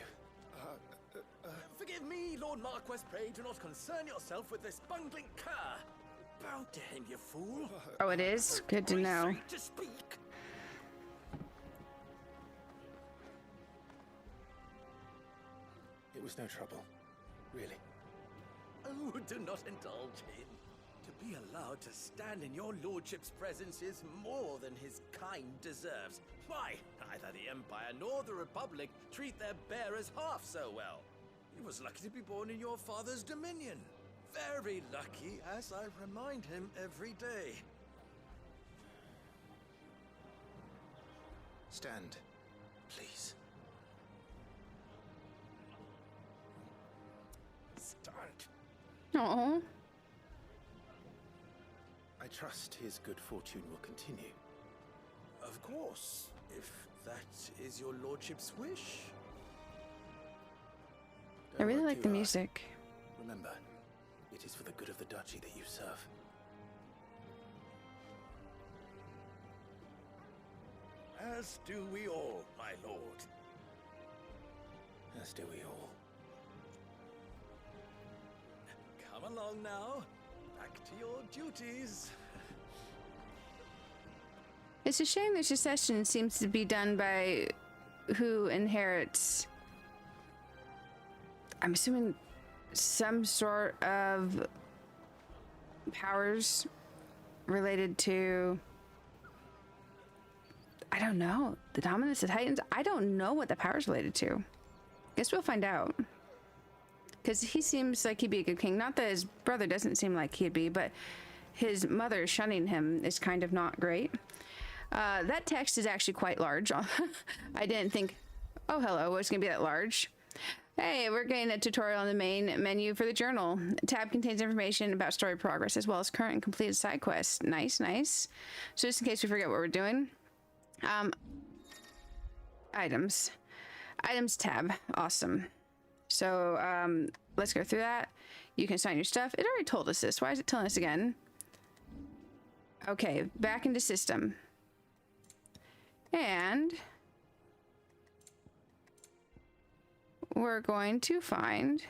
Speaker 5: Forgive me, Lord Marquess, pray do not concern yourself with this bungling cur. Bow to him, you fool.
Speaker 1: Oh, it is? Good to know.
Speaker 5: To speak.
Speaker 11: It was no trouble. Really.
Speaker 5: Oh, do not indulge him. To be allowed to stand in your lordship's presence is more than his kind deserves. Why, neither the Empire nor the Republic treat their bearers half so well. He was lucky to be born in your father's dominion. Very lucky, as I remind him every day.
Speaker 11: Stand, please.
Speaker 5: Stand.
Speaker 1: Oh.
Speaker 11: I trust his good fortune will continue.
Speaker 5: Of course, if that is your lordship's wish.
Speaker 1: I really like the music.
Speaker 11: Remember, it is for the good of the duchy that you serve.
Speaker 5: As do we all, my lord.
Speaker 11: As do we all.
Speaker 5: Come along now. Back to your duties.
Speaker 1: It's a shame the succession seems to be done by who inherits, I'm assuming, some sort of powers related to, I don't know, the dominance of Titans. I don't know what the power's related to. Guess we'll find out. Because he seems like he'd be a good king. Not that his brother doesn't seem like he'd be, but his mother shunning him is kind of not great. That text is actually quite large. I didn't think, oh, hello, it's going to be that large. Hey, we're getting a tutorial on the main menu for the journal. The tab contains information about story progress as well as current and completed side quests. Nice, nice. So just in case we forget what we're doing. Items. Items tab. Awesome. So let's go through that. You can sign your stuff. It already told us this. Why is it telling us again? Okay, back into system. And we're going to find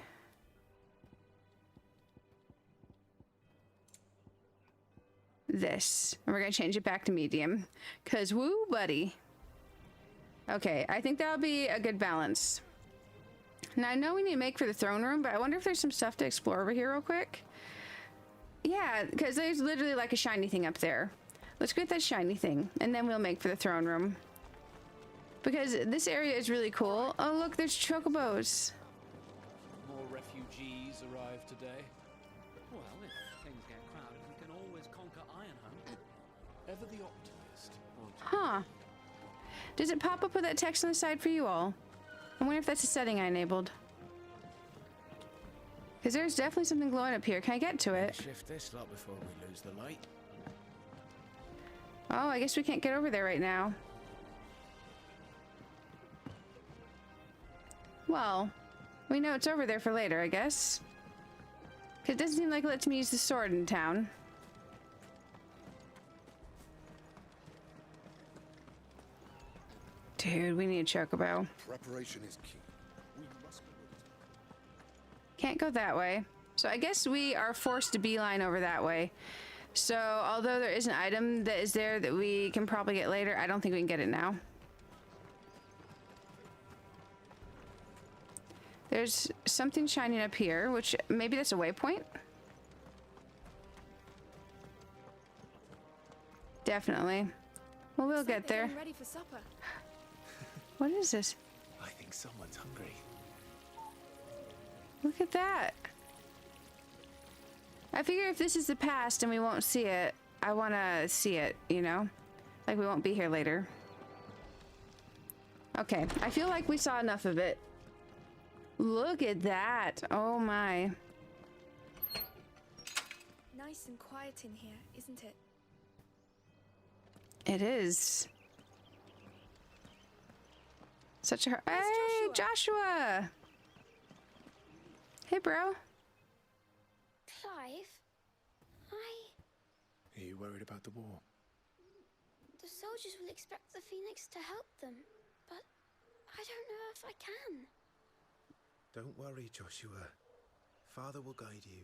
Speaker 1: this. And we're going to change it back to medium. Because woo, buddy. Okay, I think that'll be a good balance. Now, I know we need to make for the throne room, but I wonder if there's some stuff to explore over here real quick. Yeah, because there's literally like a shiny thing up there. Let's get that shiny thing, and then we'll make for the throne room. Because this area is really cool. Oh, look, there's chocobos.
Speaker 15: More refugees arrived today. Well, if things get crowded, we can always conquer Ironhome.
Speaker 11: Ever the optimist, aren't you?
Speaker 1: Huh. Does it pop up with that text on the side for you all? I wonder if that's a setting I enabled. Because there's definitely something glowing up here. Can I get to it?
Speaker 11: Shift this lot before we lose the light.
Speaker 1: Oh, I guess we can't get over there right now. Well, we know it's over there for later, I guess. Because it doesn't seem like it lets me use the sword in town. Dude, we need a chocobo.
Speaker 7: Preparation is key.
Speaker 1: Can't go that way. So I guess we are forced to beeline over that way. So although there is an item that is there that we can probably get later, I don't think we can get it now. There's something shining up here, which maybe that's a waypoint. Definitely. Well, we'll get there.
Speaker 12: Ready for supper.
Speaker 1: What is this?
Speaker 11: I think someone's hungry.
Speaker 1: Look at that. I figure if this is the past and we won't see it, I want to see it, you know? Like we won't be here later. Okay, I feel like we saw enough of it. Look at that. Oh my.
Speaker 12: Nice and quiet in here, isn't it?
Speaker 1: It is. Such a hard. Hey, Joshua. Hey, bro.
Speaker 10: Clive,
Speaker 11: Are you worried about the war?
Speaker 10: the soldiers will expect the Phoenix to help them, but I don't know if I can.
Speaker 11: Don't worry, Joshua. Father will guide you.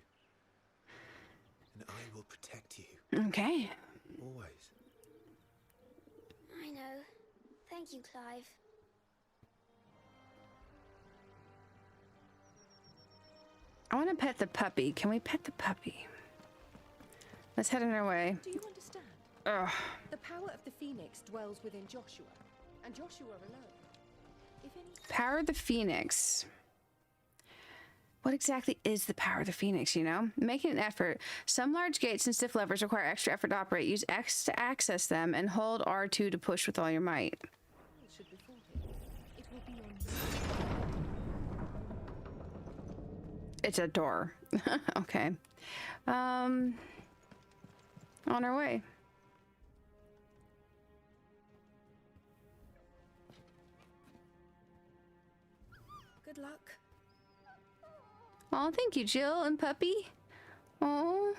Speaker 11: And I will protect you.
Speaker 1: Okay.
Speaker 11: Always.
Speaker 10: I know. Thank you, Clive.
Speaker 1: I want to pet the puppy. Can we pet the puppy? Let's head on our way.
Speaker 14: Do you understand?
Speaker 1: Ugh.
Speaker 14: The power of the Phoenix dwells within Joshua, and Joshua alone. If any
Speaker 1: Power of the Phoenix. What exactly is the power of the Phoenix, you know? Making an effort. Some large gates and stiff levers require extra effort to operate. Use X to access them and hold R2 to push with all your might.
Speaker 14: should befall him, it will be on
Speaker 1: It's a door. Okay. On our way.
Speaker 14: Good luck.
Speaker 1: Oh, thank you, Jill and Puppy. Oh.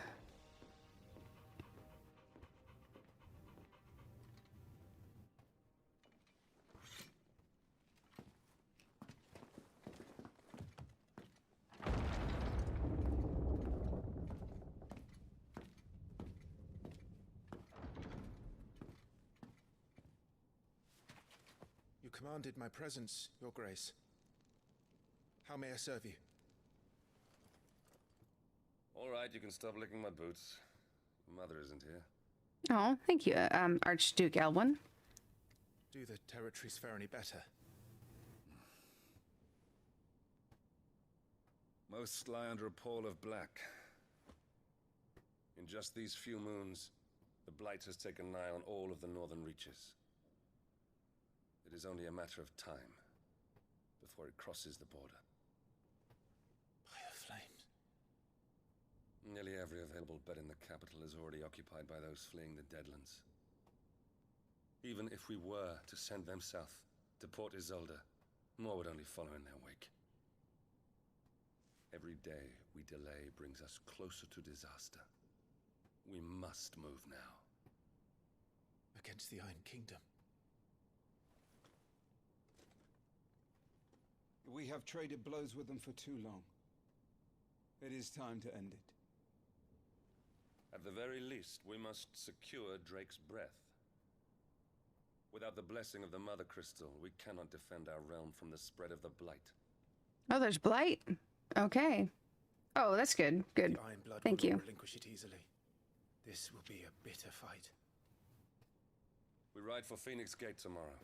Speaker 11: You commanded my presence, Your Grace. How may I serve you?
Speaker 7: All right, you can stop licking my boots. Mother isn't here.
Speaker 1: Oh, thank you, Archduke Elwyn.
Speaker 11: Do the territories fare any better?
Speaker 7: Most lie under a pall of black. In just these few moons, the Blight has taken nigh on all of the northern reaches. It is only a matter of time before it crosses the border.
Speaker 11: Fire flames.
Speaker 7: Nearly every available bed in the capital is already occupied by those fleeing the Deadlands. Even if we were to send them south to Port Isolde, more would only follow in their wake. Every day we delay brings us closer to disaster. We must move now.
Speaker 11: Against the Iron Kingdom.
Speaker 9: We have traded blows with them for too long. It is time to end it.
Speaker 7: At the very least, we must secure Drake's breath. Without the blessing of the Mother Crystal, we cannot defend our realm from the spread of the Blight.
Speaker 1: Oh, there's Blight. Okay. Oh, that's good. Good.
Speaker 11: The Iron Blood
Speaker 1: Thank
Speaker 11: will
Speaker 1: you.
Speaker 11: not relinquish it easily. This will be a bitter fight.
Speaker 7: We ride for Phoenix Gate tomorrow.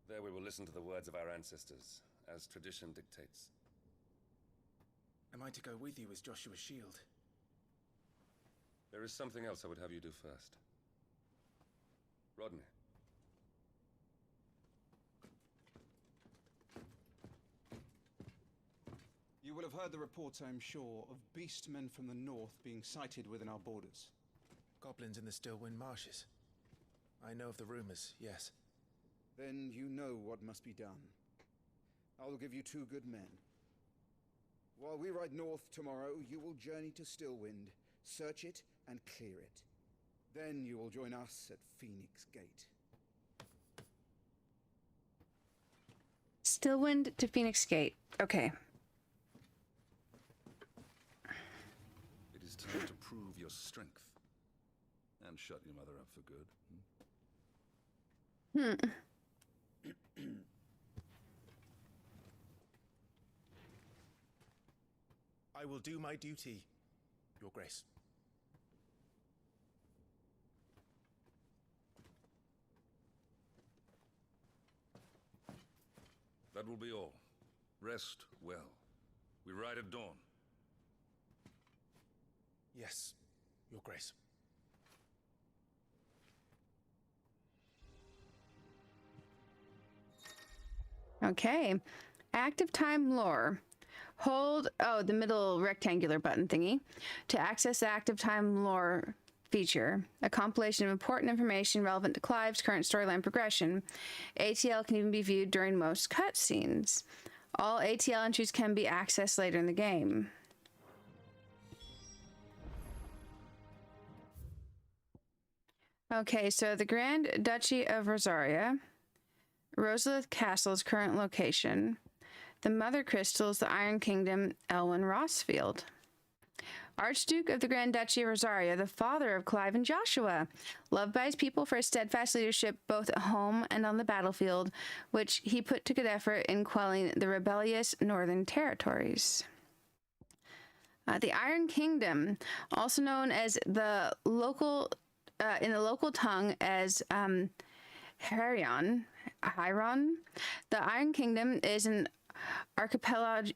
Speaker 7: There we will listen to the words of our ancestors, as tradition dictates.
Speaker 11: Am I to go with you as Joshua's shield?
Speaker 7: There is something else I would have you do first. Rodney.
Speaker 9: You will have heard the reports, I'm sure, of beastmen from the north being sighted within our borders.
Speaker 11: Goblins in the Stillwind Marshes. I know of the rumors, yes.
Speaker 9: Then you know what must be done. I will give you 2 good men. While we ride north tomorrow, you will journey to Stillwind, search it and clear it. Then you will join us at Phoenix Gate.
Speaker 1: Stillwind to Phoenix Gate. Okay.
Speaker 16: It is time to prove your strength. And shut your mother up for good.
Speaker 11: I will do my duty, Your Grace.
Speaker 16: That will be all. Rest well. We ride at dawn.
Speaker 11: Yes, Your Grace.
Speaker 1: Okay. Active time lore. Hold, the middle rectangular button thingy to access the active time lore feature, a compilation of important information relevant to Clive's current storyline progression. ATL can even be viewed during most cutscenes. All ATL entries can be accessed later in the game. Okay, so the Grand Duchy of Rosaria, Rosalith Castle's current location, the Mother Crystals, the Iron Kingdom, Elwyn Rossfield. Archduke of the Grand Duchy of Rosaria, the father of Clive and Joshua, loved by his people for his steadfast leadership both at home and on the battlefield, which he put to good effort in quelling the rebellious northern territories. The Iron Kingdom, also known as the local, in the local tongue as Hyron, the Iron Kingdom is an archipelago,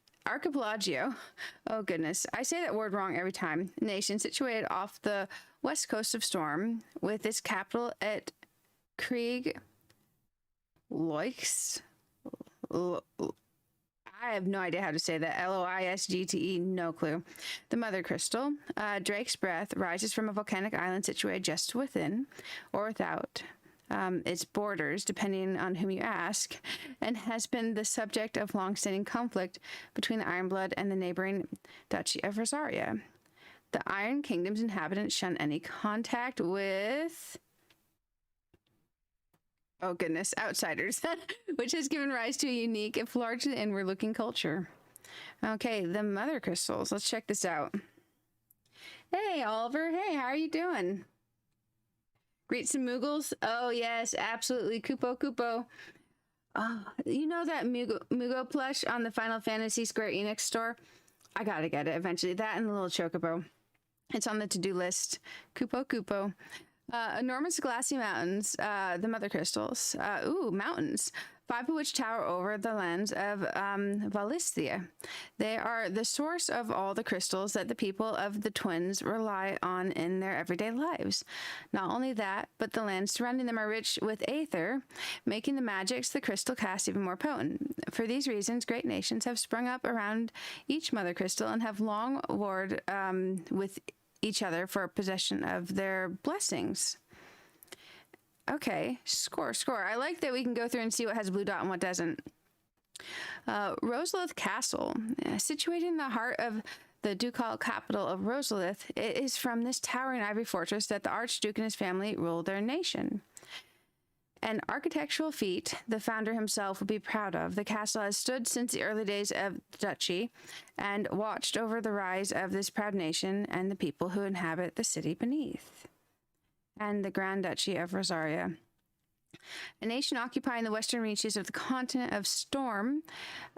Speaker 1: oh goodness, I say that word wrong every time, nation situated off the west coast of Storm, with its capital at Krieg Loix. I have no idea how to say that. Loisgte, no clue. The Mother Crystal, Drake's Breath, rises from a volcanic island situated just within or without its borders, depending on whom you ask, and has been the subject of long-standing conflict between the Ironblood and the neighboring Duchy of Rosaria. The Iron Kingdom's inhabitants shun any contact with, oh goodness, outsiders, which has given rise to a unique, if largely inward-looking culture. Okay, the Mother Crystals. Let's check this out. Hey, Oliver. Hey, how are you doing? Greet some Moogles? Oh, yes, absolutely. Kupo. You know that Moogle plush on the Final Fantasy Square Enix store? I gotta get it eventually. That and the little chocobo. It's on the to-do list. Kupo. Enormous glassy mountains, the Mother Crystals. Mountains. 5 of which tower over the lands of Valisthea. They are the source of all the crystals that the people of the Twins rely on in their everyday lives. Not only that, but the lands surrounding them are rich with aether, making the magics the crystal cast even more potent. For these reasons, great nations have sprung up around each Mother Crystal and have long warred with each other for possession of their blessings. Okay, score. I like that we can go through and see what has a blue dot and what doesn't. Rosalith Castle, situated in the heart of the ducal capital of Rosalith, it is from this towering ivory fortress that the Archduke and his family ruled their nation. An architectural feat the founder himself would be proud of. The castle has stood since the early days of the duchy and watched over the rise of this proud nation and the people who inhabit the city beneath. And the Grand Duchy of Rosaria, a nation occupying the western reaches of the continent of Storm.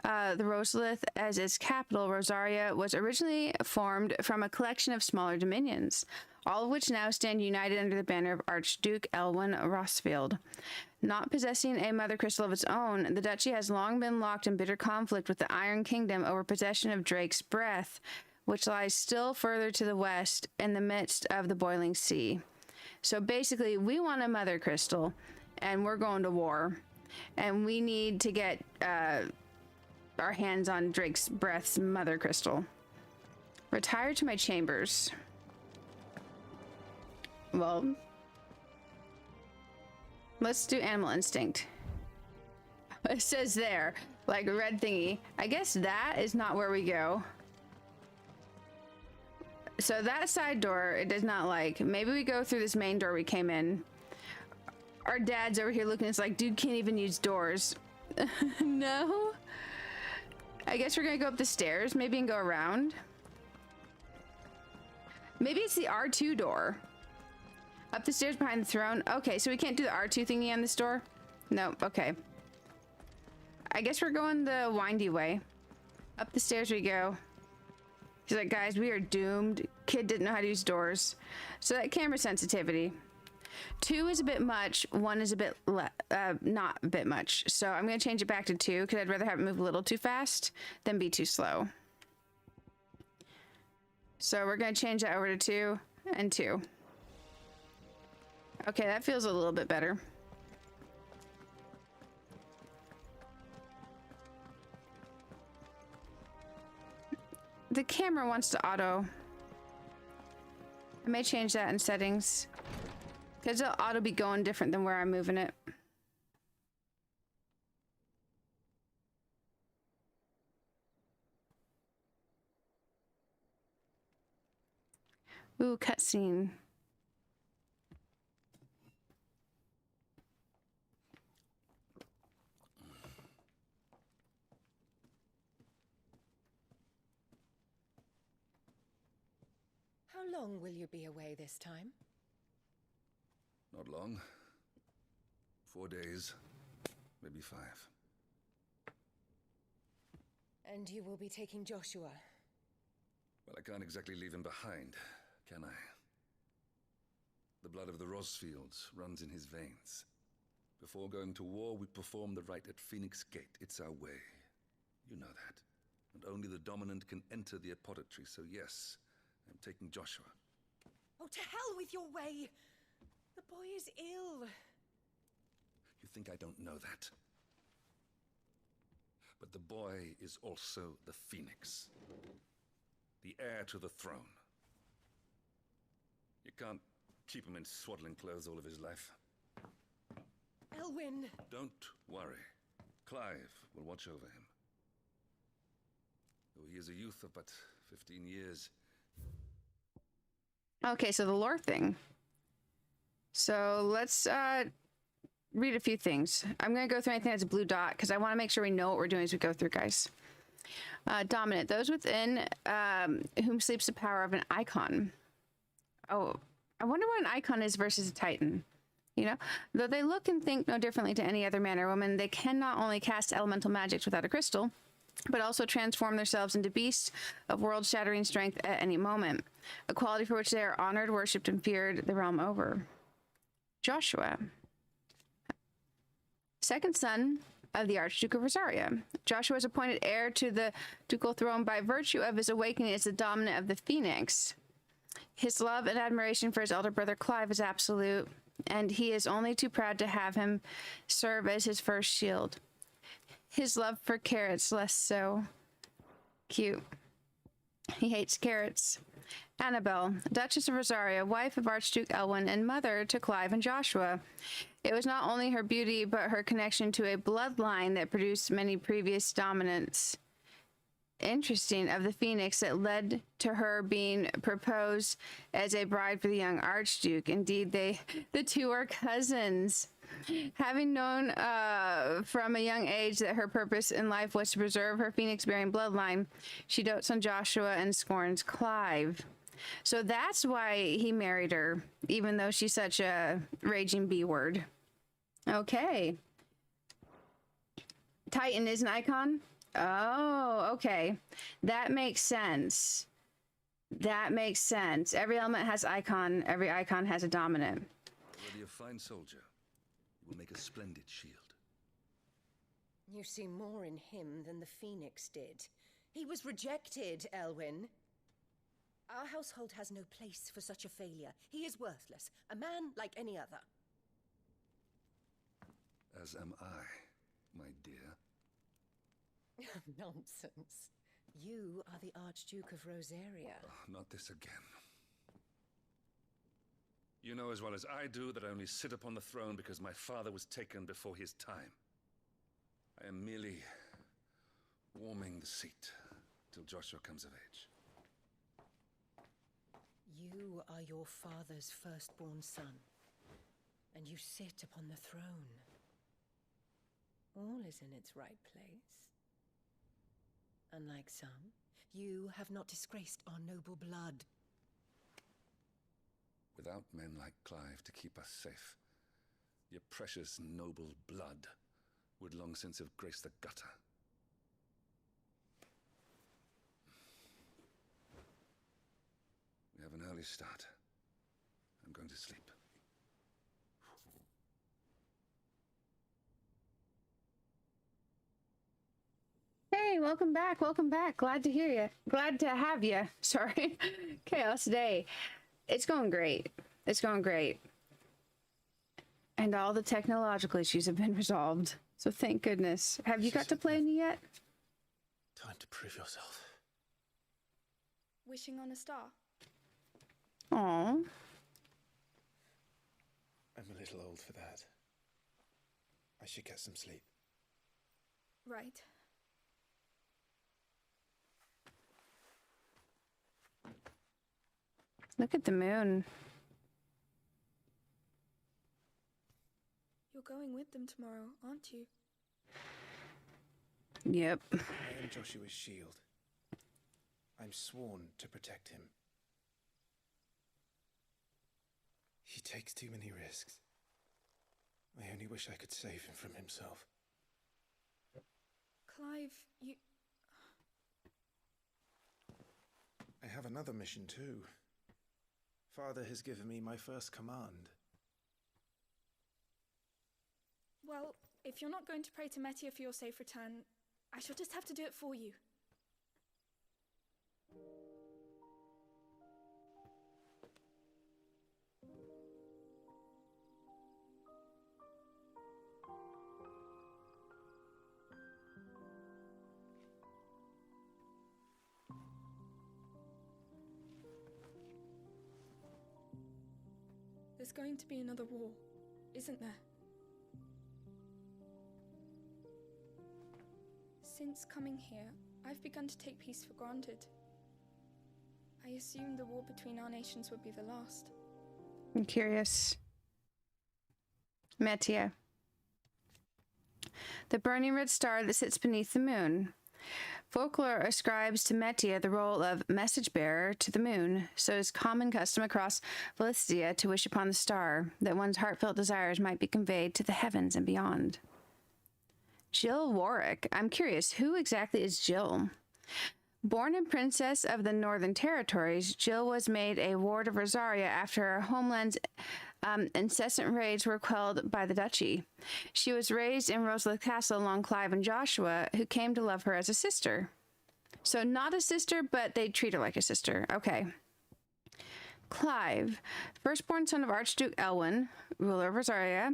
Speaker 1: The Rosalith as its capital, Rosaria, was originally formed from a collection of smaller dominions, all of which now stand united under the banner of Archduke Elwyn Rossfield. Not possessing a mother crystal of its own, the duchy has long been locked in bitter conflict with the Iron Kingdom over possession of Drake's Breath, which lies still further to the west in the midst of the boiling sea. So basically, we want a mother crystal, and we're going to war, and we need to get our hands on Drake's Breath's mother crystal. Retire to my chambers. Well, let's do animal instinct. It says there, like a red thingy. I guess that is not where we go. So that side door, it does not like. Maybe we go through this main door we came in. Our dad's over here looking, it's like, dude can't even use doors. No? I guess we're gonna go up the stairs, maybe, and go around. Maybe it's the R2 door. Up the stairs behind the throne. Okay, so we can't do the R2 thingy on this door? No, okay. I guess we're going the windy way. Up the stairs we go. He's like, guys, we are doomed. Kid didn't know how to use doors. So that camera sensitivity. 2 is a bit much. 1 is a bit not a bit much. So I'm going to change it back to 2 because I'd rather have it move a little too fast than be too slow. So we're going to change that over to 2 and 2. Okay, that feels a little bit better. The camera wants to auto. I may change that in settings. Because it ought to be going different than where I'm moving it. Ooh, cutscene.
Speaker 14: How long will you be away this time?
Speaker 16: Not long. 4 days, maybe 5.
Speaker 14: And you will be taking Joshua?
Speaker 16: Well, I can't exactly leave him behind, can I? The blood of the Rosfields runs in his veins. Before going to war, we perform the rite at Phoenix Gate. It's our way. You know that. And only the dominant can enter the apothecary, so yes, I'm taking Joshua.
Speaker 14: Oh, to hell with your way! The boy is ill.
Speaker 16: You think I don't know that? But the boy is also the Phoenix. The heir to the throne. You can't keep him in swaddling clothes all of his life.
Speaker 14: Elwyn!
Speaker 16: Don't worry. Clive will watch over him. Though he is a youth of but 15 years.
Speaker 1: Okay, so the lore thing. So let's read a few things. I'm going to go through anything that's a blue dot because I want to make sure we know what we're doing as we go through, guys. Dominant. Those within whom sleeps the power of an icon. Oh, I wonder what an icon is versus a titan. You know, though they look and think no differently to any other man or woman, they can not only cast elemental magics without a crystal, but also transform themselves into beasts of world-shattering strength at any moment, a quality for which they are honored, worshipped, and feared the realm over. Joshua. Second son of the Archduke of Rosaria. Joshua is appointed heir to the ducal throne by virtue of his awakening as the dominant of the Phoenix. His love and admiration for his elder brother Clive is absolute, and he is only too proud to have him serve as his first shield. His love for carrots less so. Cute. He hates carrots. Annabelle, Duchess of Rosaria, wife of Archduke Elwyn and mother to Clive and Joshua. It was not only her beauty, but her connection to a bloodline that produced many previous dominants. Interesting, of the Phoenix that led to her being proposed as a bride for the young Archduke. Indeed, the two are cousins. Having known from a young age that her purpose in life was to preserve her Phoenix-bearing bloodline, she dotes on Joshua and scorns Clive. So that's why he married her, even though she's such a raging B-word. Okay. Titan is an icon? Oh, okay. That makes sense. That makes sense. Every element has icon. Every icon has a dominant.
Speaker 16: Already a fine soldier. He will make a splendid shield.
Speaker 14: You see more in him than the Phoenix did. He was rejected, Elwyn. Our household has no place for such a failure. He is worthless. A man like any other.
Speaker 16: As am I, my dear.
Speaker 14: Nonsense. You are the Archduke of Rosaria.
Speaker 16: Oh, not this again. You know as well as I do that I only sit upon the throne because my father was taken before his time. I am merely warming the seat till Joshua comes of age.
Speaker 14: You are your father's firstborn son, and you sit upon the throne. All is in its right place. Unlike some, you have not disgraced our noble blood.
Speaker 16: Without men like Clive to keep us safe, your precious noble blood would long since have graced the gutter. We have an early start. I'm going to sleep.
Speaker 1: Hey, welcome back. Welcome back. Glad to hear you. Glad to have you. Sorry. Chaos day. It's going great. It's going great. And all the technological issues have been resolved. So thank goodness. Have you got to play any yet?
Speaker 2: Time to prove yourself.
Speaker 12: Wishing on a star.
Speaker 1: Aw.
Speaker 11: I'm a little old for that. I should get some sleep.
Speaker 12: Right.
Speaker 1: Look at the moon.
Speaker 12: You're going with them tomorrow, aren't you?
Speaker 1: Yep.
Speaker 11: I am Joshua's shield. I'm sworn to protect him. He takes too many risks. I only wish I could save him from himself.
Speaker 12: Clive, you...
Speaker 11: I have another mission too. Father has given me my first command.
Speaker 12: Well, if you're not going to pray to Metia for your safe return, I shall just have to do it for you. There's going to be another war, isn't there? Since coming here, I've begun to take peace for granted. I assumed the war between our nations would be the last.
Speaker 1: I'm curious. Metia. The burning red star that sits beneath the moon. Folklore ascribes to Metia the role of message bearer to the moon, so it's common custom across Valisthea to wish upon the star, that one's heartfelt desires might be conveyed to the heavens and beyond. Jill Warwick. I'm curious, who exactly is Jill? Born a princess of the Northern Territories, Jill was made a ward of Rosaria after her homeland's incessant raids were quelled by the duchy. She was raised in Roseland Castle along Clive and Joshua, who came to love her as a sister. So not a sister, but they treat her like a sister. Okay. Clive, firstborn son of Archduke Elwyn, ruler of Rosaria.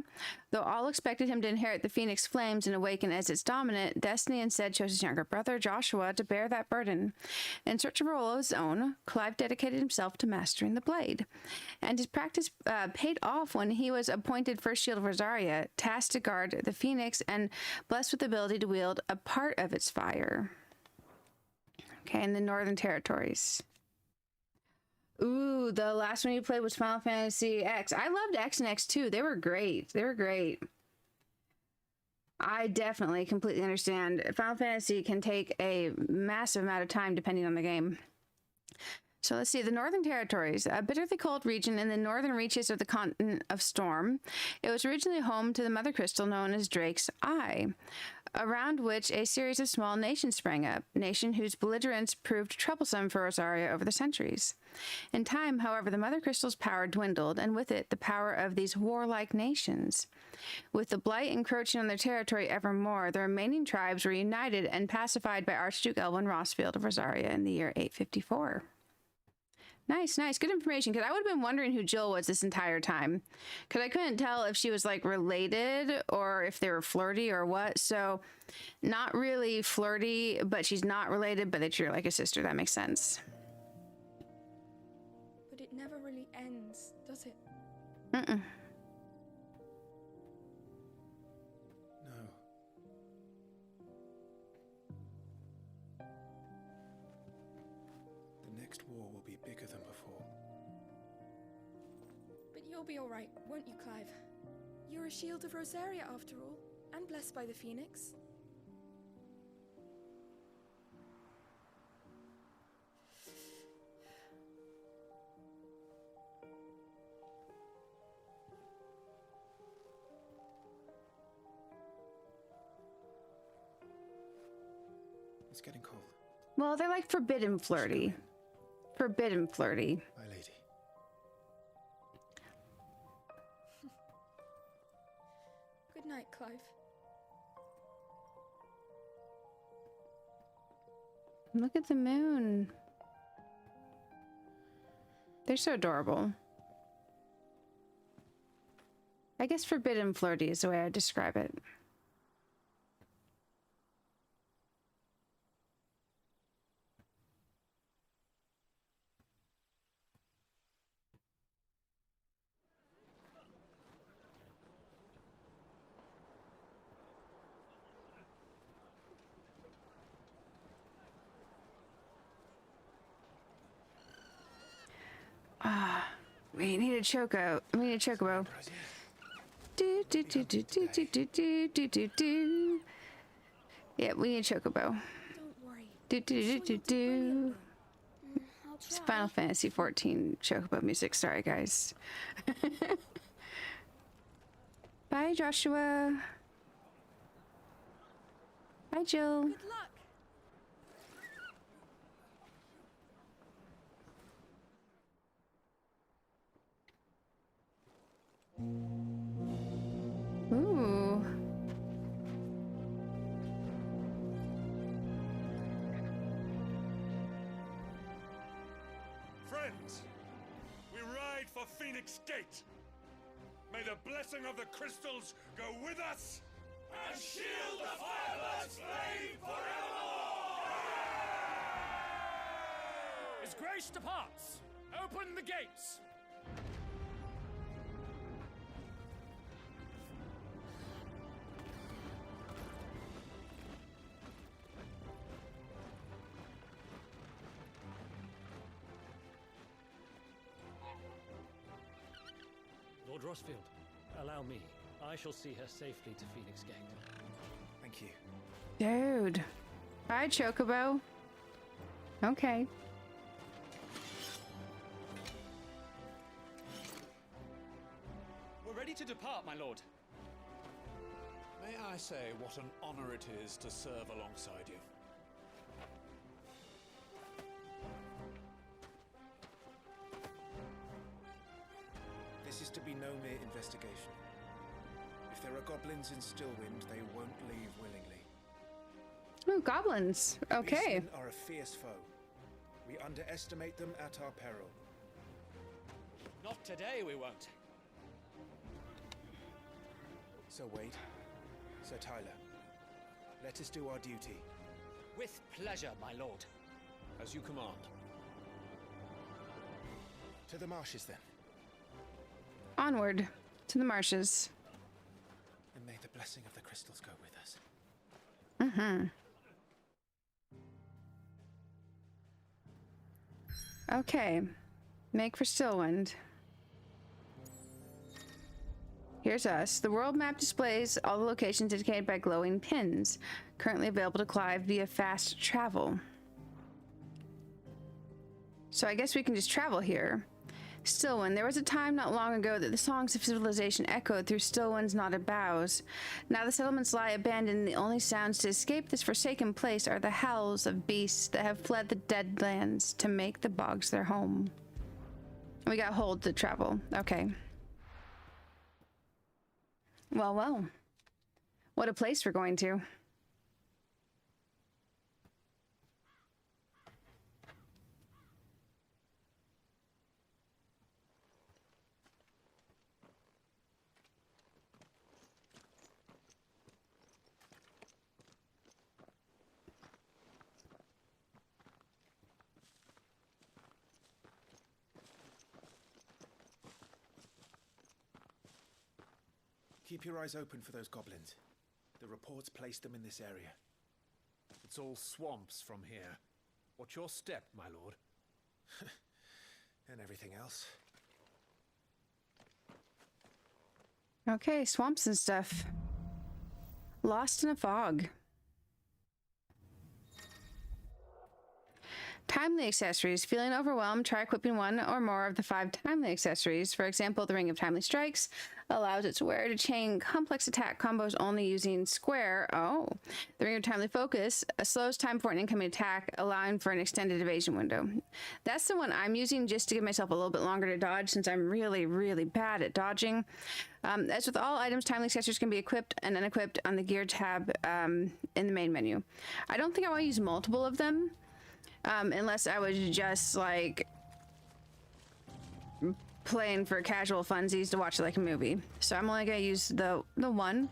Speaker 1: Though all expected him to inherit the Phoenix Flames and awaken as its dominant, destiny instead chose his younger brother, Joshua, to bear that burden. In search of a role of his own, Clive dedicated himself to mastering the blade. And his practice paid off when he was appointed First Shield of Rosaria, tasked to guard the Phoenix and blessed with the ability to wield a part of its fire. Okay, in the Northern Territories. Ooh, the last one you played was Final Fantasy X. I loved X and X2. They were great. They were great. I definitely completely understand. Final Fantasy can take a massive amount of time depending on the game. So let's see, the Northern Territories, a bitterly cold region in the northern reaches of the continent of Storm. It was originally home to the mother crystal known as Drake's Eye, around which a series of small nations sprang up, nation whose belligerence proved troublesome for Rosaria over the centuries. In time, however, the mother crystal's power dwindled, and with it, the power of these warlike nations. With the blight encroaching on their territory ever more, the remaining tribes were united and pacified by Archduke Elwyn Rossfield of Rosaria in the year 854. Nice, nice. Good information, because I would have been wondering who Jill was this entire time. Because I couldn't tell if she was, like, related or if they were flirty or what. So, not really flirty, but she's not related, but they treat her like a sister. That makes sense.
Speaker 12: But it never really ends, does it?
Speaker 11: No. The next war will be bigger than before.
Speaker 12: But you'll be alright, won't you, Clive? You're a shield of Rosaria after all, and blessed by the Phoenix.
Speaker 11: It's getting cold.
Speaker 1: Well, they're like forbidden flirty. Forbidden flirty.
Speaker 11: My lady.
Speaker 12: Good night, Clive.
Speaker 1: Look at the moon. They're so adorable. I guess forbidden flirty is the way I describe it. We need a choco. We need a chocobo. Do do do do do do do do do do do. Yeah, we need a chocobo.
Speaker 10: Don't worry.
Speaker 1: Do do do do do.
Speaker 10: I'll
Speaker 1: It's
Speaker 10: try.
Speaker 1: Final Fantasy 14 chocobo music. Sorry, guys. Bye, Joshua. Bye, Jill.
Speaker 13: Good luck.
Speaker 1: Ooh.
Speaker 17: Friends, we ride for Phoenix Gate. May the blessing of the crystals go with us and shield the Firebird's flame forevermore!
Speaker 15: His Grace departs! Open the gates!
Speaker 18: Lord Rossfield, allow me. I shall see her safely to Phoenix Gate.
Speaker 11: Thank you.
Speaker 1: Dude. Bye, chocobo. Okay.
Speaker 15: We're ready to depart, my lord.
Speaker 6: May I say what an honor it is to serve alongside you?
Speaker 11: This is to be no mere investigation. If there are goblins in Stillwind, they won't leave willingly.
Speaker 1: Ooh, goblins. Okay.
Speaker 11: Beastmen are a fierce foe. We underestimate them at our peril.
Speaker 15: Not today, we won't.
Speaker 11: Sir Wade, Sir Tyler, let us do our duty.
Speaker 15: With pleasure, my lord.
Speaker 6: As you command.
Speaker 11: To the marshes, then.
Speaker 1: Onward to the marshes.
Speaker 11: And may the blessing of the crystals go with us.
Speaker 1: Mm-hmm. Okay. Make for Stillwind. Here's us. The world map displays all the locations indicated by glowing pins, currently available to Clive via fast travel. So I guess we can just travel here. Stillwind. There was a time not long ago that the songs of civilization echoed through Stillwind's knotted boughs. Now the settlements lie abandoned, and the only sounds to escape this forsaken place are the howls of beasts that have fled the deadlands to make the bogs their home. We got hold to travel. Okay. Well, well. What a place we're going to.
Speaker 11: Keep your eyes open for those goblins. The reports place them in this area.
Speaker 6: It's all swamps from here. What's your step, my lord?
Speaker 11: And everything else.
Speaker 1: Okay, swamps and stuff. Lost in a fog. Timely accessories. Feeling overwhelmed, try equipping one or more of the 5 timely accessories. For example, the Ring of Timely Strikes allows its wearer to chain complex attack combos only using square. Oh. The Ring of Timely Focus slows time for an incoming attack, allowing for an extended evasion window. That's the one I'm using just to give myself a little bit longer to dodge, since I'm really, really bad at dodging. As with all items, timely accessories can be equipped and unequipped on the gear tab in the main menu. I don't think I want to use multiple of them. Unless I was just like playing for casual funsies to watch like a movie. So I'm only gonna use the one.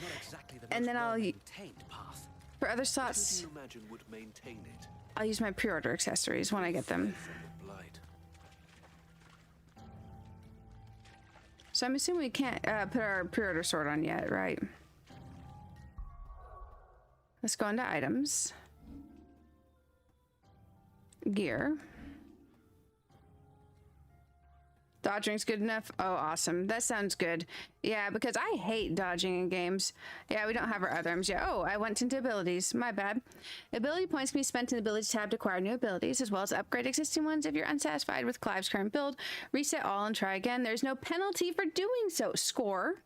Speaker 19: Not exactly the
Speaker 1: and then I'll
Speaker 19: path.
Speaker 1: For other slots,
Speaker 19: Who do you imagine would maintain it?
Speaker 1: I'll use my pre-order accessories when I get them. So I'm assuming we can't put our pre-order sword on yet, right? Let's go into items. Gear. Dodging's good enough? Oh, awesome. That sounds good. Yeah, because I hate dodging in games. Yeah, we don't have our other items yet. Oh, I went into abilities. My bad. Ability points can be spent in the abilities tab to acquire new abilities, as well as upgrade existing ones. If you're unsatisfied with Clive's current build, reset all and try again. There's no penalty for doing so. Score.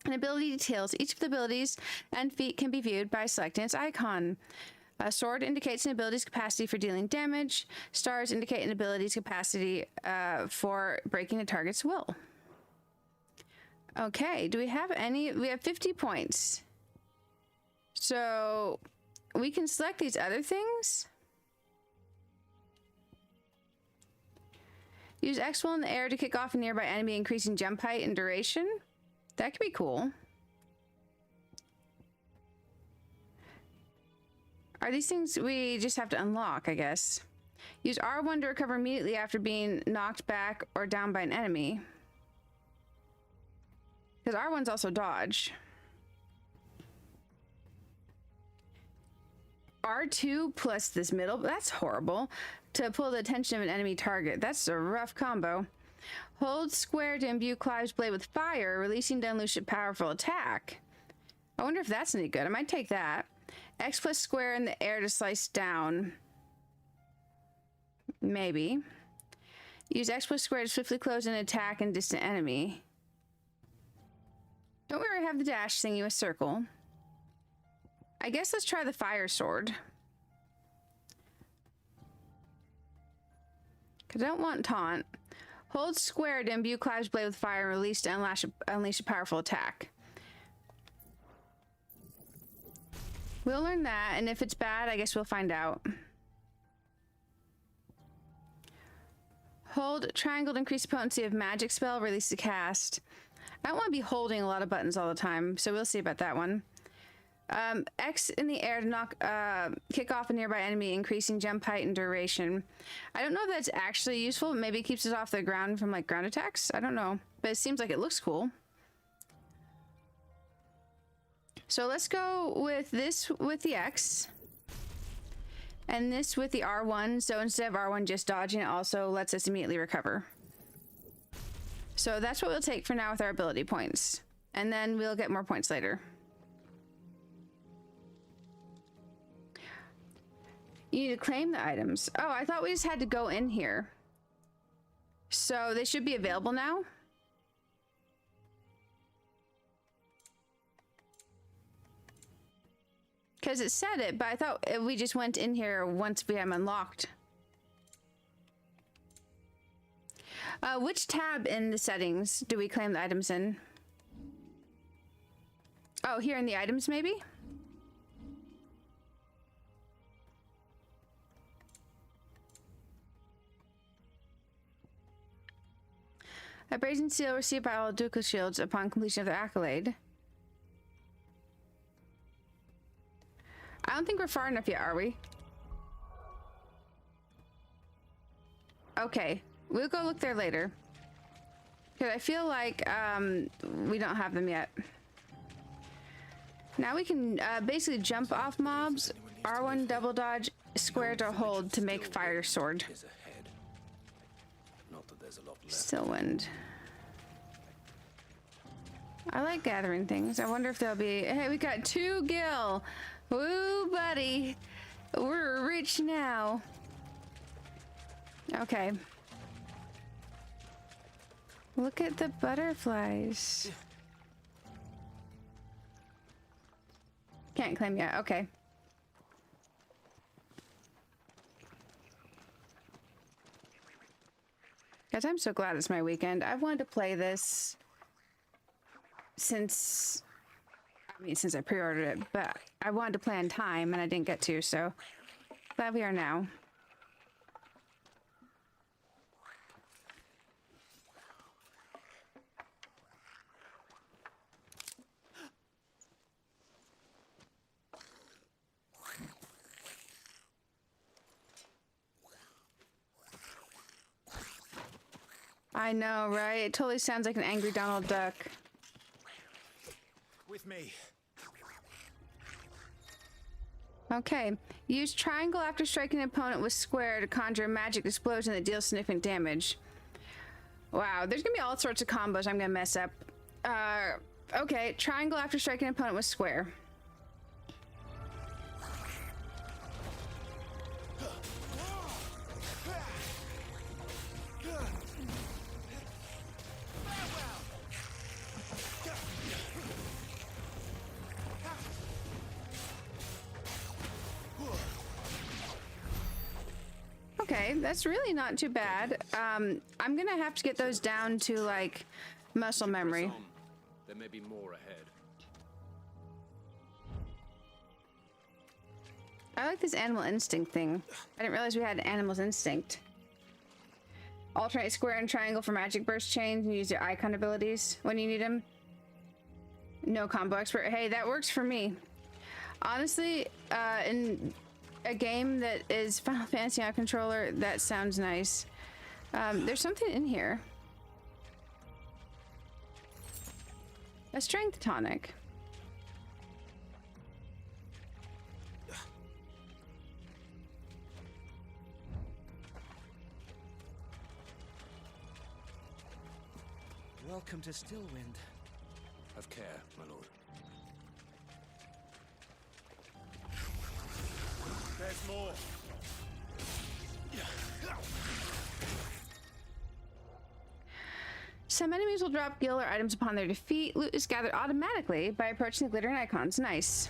Speaker 1: And ability details. Each of the abilities and feat can be viewed by selecting its icon. A sword indicates an ability's capacity for dealing damage. Stars indicate an ability's capacity for breaking a target's will. Okay, do we have any? We have 50 points. So we can select these other things. Use X while in the air to kick off a nearby enemy, increasing jump height and duration. That could be cool. Are these things we just have to unlock, I guess? Use R1 to recover immediately after being knocked back or down by an enemy. Because R1's also dodge. R2 plus this middle, that's horrible. To pull the attention of an enemy target. That's a rough combo. Hold square to imbue Clive's blade with fire, releasing to unleash a powerful attack. I wonder if that's any good. I might take that. X plus square in the air to slice down. Maybe. Use X plus square to swiftly close an attack and distant enemy. Don't we already have the dash thingy with circle? I guess let's try the fire sword. Because I don't want taunt. Hold square to imbue Clive's blade with fire and release to unleash a powerful attack. We'll learn that, and if it's bad, I guess we'll find out. Hold triangle to increase the potency of magic spell, release the cast. I don't want to be holding a lot of buttons all the time, so we'll see about that one. X in the air to kick off a nearby enemy, increasing jump height and duration. I don't know if that's actually useful. Maybe it keeps us off the ground from like ground attacks. I don't know, but it seems like it looks cool. So let's go with this with the X. And this with the R1. So instead of R1 just dodging, it also lets us immediately recover. So that's what we'll take for now with our ability points. And then we'll get more points later. You need to claim the items. Oh, I thought we just had to go in here. So they should be available now. Because it said it, but I thought we just went in here once we have unlocked. Which tab in the settings do we claim the items in? Oh, here in the items, maybe? A brazen seal received by all ducal shields upon completion of their accolade. I don't think we're far enough yet, are we? Okay, we'll go look there later. Because I feel like we don't have them yet. Now we can basically jump off mobs, R1 double dodge, square to hold to make fire sword. Still wind. I like gathering things. I wonder if there'll be... Hey, we got 2 gil! Woo, buddy! We're rich now. Okay. Look at the butterflies. Can't claim yet. Okay. Guys, I'm so glad it's my weekend. I've wanted to play this since I pre-ordered it, but I wanted to play on time and I didn't get to, so glad we are now. I know, right? It totally sounds like an angry Donald Duck.
Speaker 11: With me.
Speaker 1: Okay. Use triangle after striking an opponent with square to conjure a magic explosion that deals significant damage. Wow, there's gonna be all sorts of combos I'm gonna mess up. Okay, triangle after striking an opponent with square. Okay, that's really not too bad. I'm gonna have to get those down to like muscle memory.
Speaker 19: There may be more ahead.
Speaker 1: I like this animal instinct thing. I didn't realize we had animal's instinct. Alternate square and triangle for magic burst chains and use your icon abilities when you need them. No combo expert. Hey, that works for me. Honestly, in a game that is Final Fantasy on controller, that sounds nice. There's something in here. A strength tonic.
Speaker 19: Welcome to Stillwind.
Speaker 2: Have care, my lord.
Speaker 17: There's more.
Speaker 1: Some enemies will drop gil or items upon their defeat. Loot is gathered automatically by approaching the glittering icons. Nice.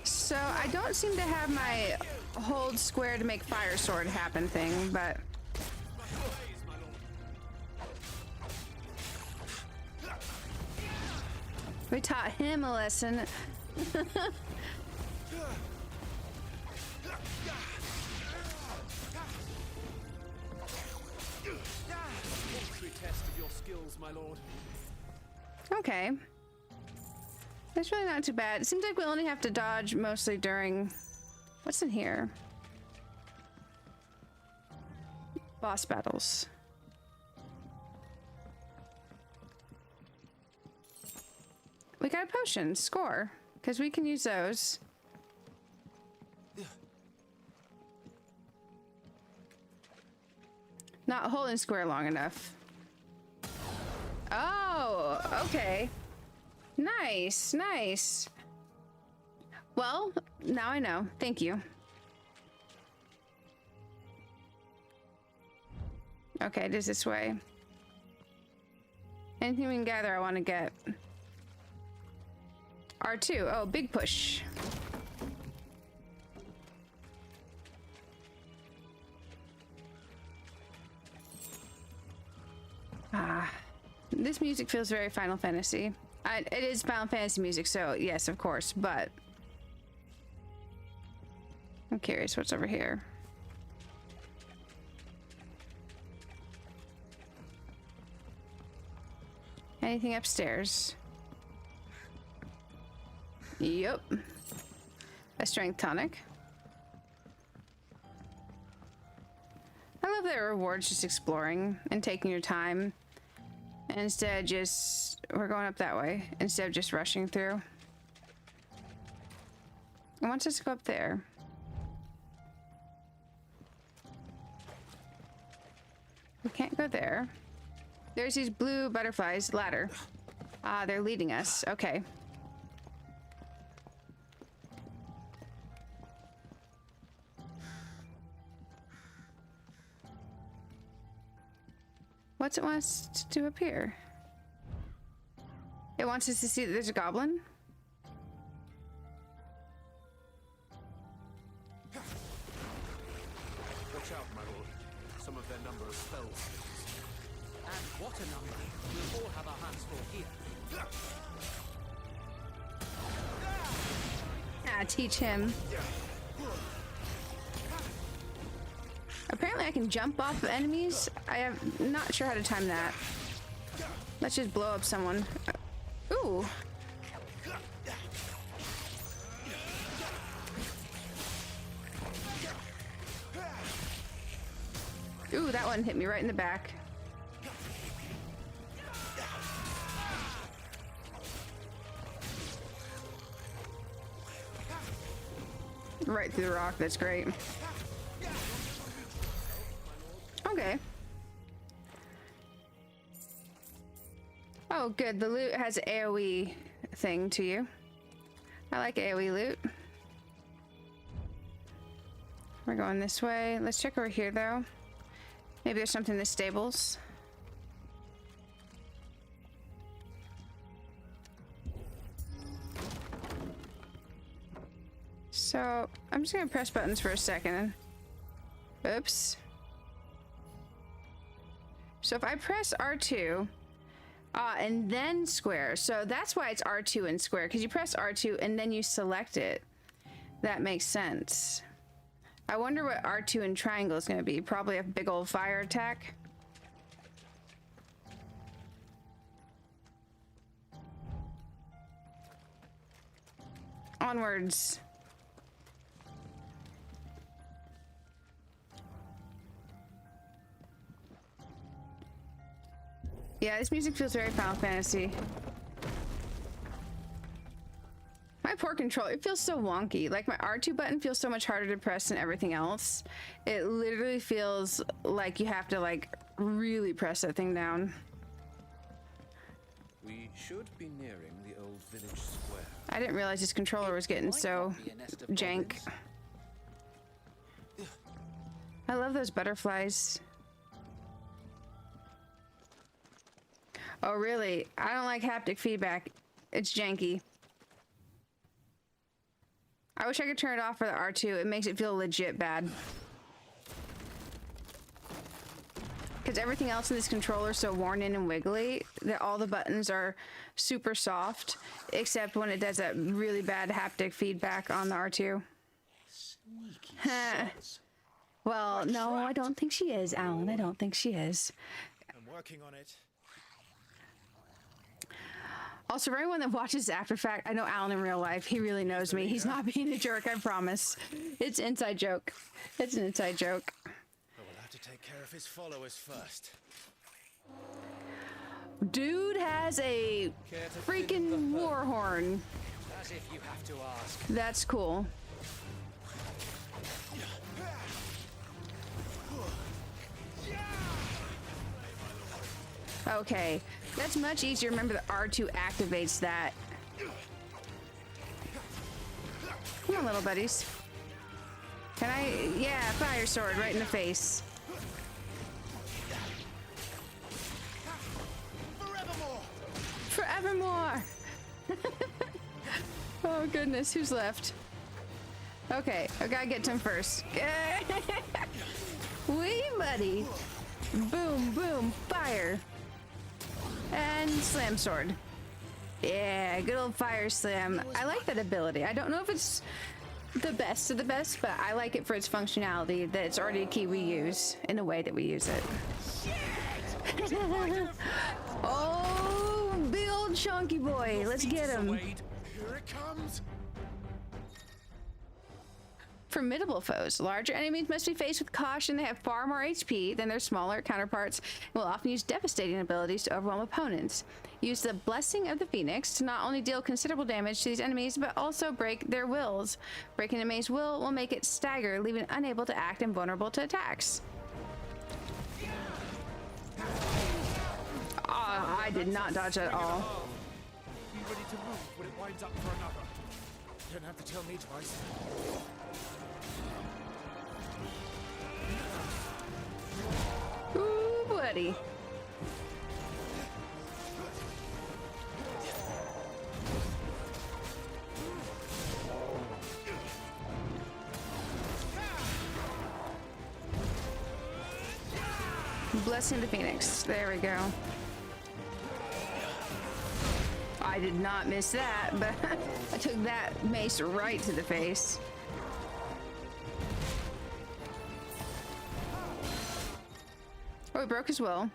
Speaker 1: So I don't seem to have my hold square to make fire sword happen thing, but we taught him a lesson.
Speaker 19: Test of your skills, my lord.
Speaker 1: Okay. That's really not too bad. It seems like we only have to dodge mostly during... What's in here? Boss battles. We got a potion. Score. Because we can use those. Not holding square long enough. Oh, okay. Nice, nice. Well, now I know. Thank you. Okay, it is this way. Anything we can gather I want to get. R2. Oh, big push. This music feels very Final Fantasy. It is Final Fantasy music, so yes, of course, but I'm curious what's over here. Anything upstairs? Yep. A strength tonic. I love that it rewards just exploring and taking your time. Instead, we're going up that way instead of just rushing through. It wants us to go up there. We can't go there. There's these blue butterflies. Ladder. Ah, they're leading us. Okay. What's it want us to do up here? It wants us to see that there's a goblin?
Speaker 19: Watch out, my lord. Some of their number of spells.
Speaker 15: And what a number. We'll all have our hands full here.
Speaker 1: Ah, teach him. Apparently I can jump off of enemies. I am not sure how to time that. Let's just blow up someone. Ooh. Ooh, that one hit me right in the back. right through the rock. That's great. Okay. Oh, good. The loot has an AoE thing to you. I like AoE loot. We're going this way. Let's check over here, though. Maybe there's something in the stables. So, I'm just gonna press buttons for a second. Oops. So if I press R2, and then square. So that's why it's R2 and square, because you press R2 and then you select it. That makes sense. I wonder what R2 and triangle is going to be. Probably a big old fire attack. Onwards. Yeah, this music feels very Final Fantasy. My poor controller, it feels so wonky. Like my R2 button feels so much harder to press than everything else. It literally feels like you have to like really press that thing down.
Speaker 15: We should be nearing the old village square.
Speaker 1: I didn't realize this controller was getting so jank. I love those butterflies. Oh, really? I don't like haptic feedback. It's janky. I wish I could turn it off for the R2. It makes it feel legit bad. Because everything else in this controller is so worn in and wiggly that all the buttons are super soft, except when it does that really bad haptic feedback on the R2. Well, no, I don't think she is, Alan. I don't think she is.
Speaker 11: I'm working on it.
Speaker 1: Also, for anyone that watches after fact, I know Alan in real life. He really knows me. He's not being a jerk, I promise. It's an inside joke. It's an inside joke.
Speaker 11: I will have to take care of his followers first.
Speaker 1: Dude has a freaking war horn.
Speaker 15: As if you have to ask.
Speaker 1: That's cool. Okay, that's much easier. Remember that R2 activates that. Come on, little buddies. Can I? Yeah, fire sword right in the face. Forevermore! Oh goodness, who's left? Okay, I gotta get to him first. Wee buddy! Boom, boom, fire! And slam sword. Yeah, good old fire slam. I like that ability. I don't know if it's the best of the best, but I like it for its functionality, that it's already a key we use in the way that we use it. Oh, big old chunky boy. Let's get him.
Speaker 11: Here it comes.
Speaker 1: Formidable foes. Larger enemies must be faced with caution. They have far more HP than their smaller counterparts and will often use devastating abilities to overwhelm opponents. Use the Blessing of the Phoenix to not only deal considerable damage to these enemies, but also break their wills. Breaking an enemy's will make it stagger, leaving it unable to act and vulnerable to attacks. I did not dodge that at all.
Speaker 11: Be ready to move when it winds up for another. You don't have to tell me twice.
Speaker 1: Ooh, buddy. Blessing the Phoenix. There we go. I did not miss that, but I took that mace right to the face. Oh, he broke his will.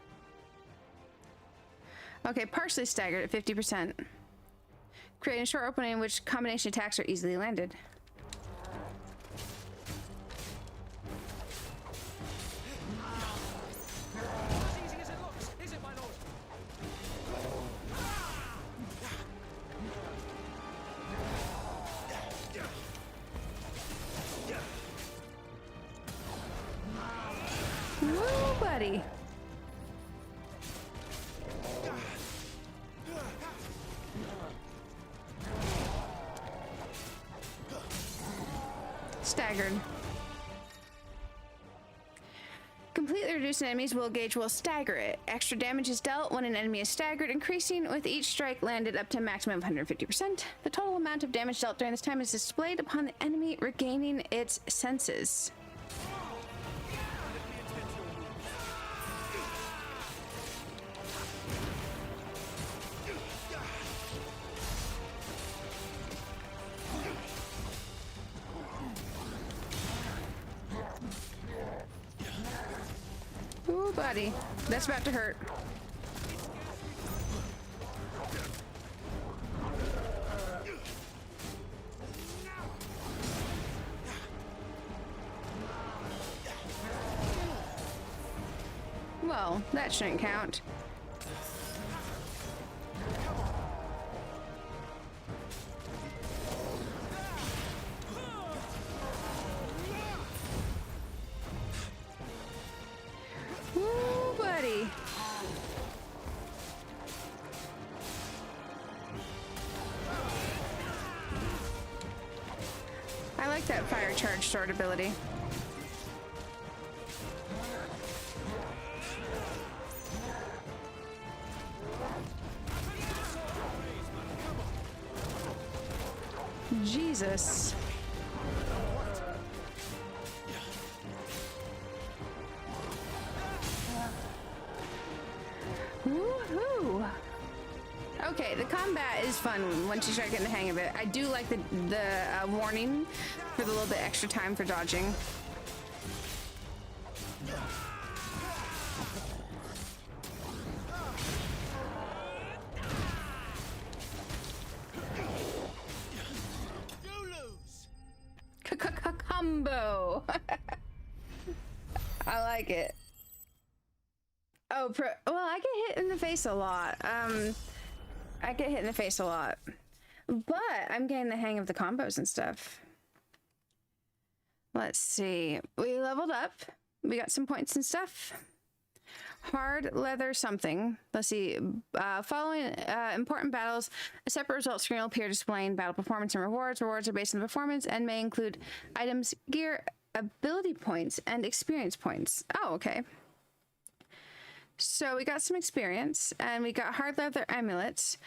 Speaker 1: Okay, partially staggered at 50%. Creating a short opening in which combination attacks are easily landed. buddy. Staggered. Completely reduced enemies will stagger it. Extra damage is dealt when an enemy is staggered, increasing with each strike landed up to a maximum of 150%. The total amount of damage dealt during this time is displayed upon the enemy regaining its senses. Ooh, buddy. That's about to hurt. Well, that shouldn't count. Ooh, buddy. I like that fire charge sword ability. Jesus. Woohoo! Okay, the combat is fun once you start getting the hang of it. I do like the warning for the little bit extra time for dodging. Combo. I like it. Oh, well, I get hit in the face a lot. I get hit in the face a lot, but I'm getting the hang of the combos and stuff. Let's see. We leveled up. We got some points and stuff. Hard leather something. Let's see. Following important battles, a separate results screen will appear displaying battle performance and rewards. Rewards are based on the performance and may include items, gear, ability points, and experience points. Oh, okay. So we got some experience, and we got hard leather amulets.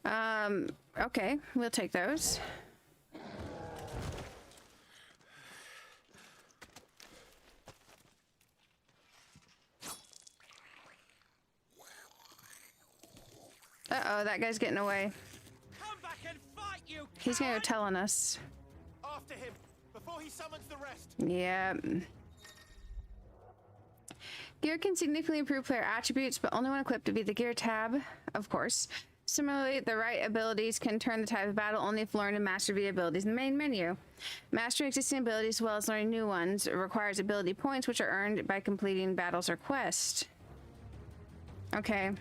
Speaker 1: Okay, we'll take those. Uh-oh, that guy's getting away.
Speaker 11: Come back and fight, you
Speaker 1: He's gonna go tell on us.
Speaker 11: After him, before he summons the rest.
Speaker 1: Yeah. Gear can significantly improve player attributes, but only when equipped via the gear tab, of course. Similarly, the right abilities can turn the type of battle only if learned and mastered via abilities in the main menu. Mastering existing abilities as well as learning new ones requires ability points, which are earned by completing battles or quests. Okay.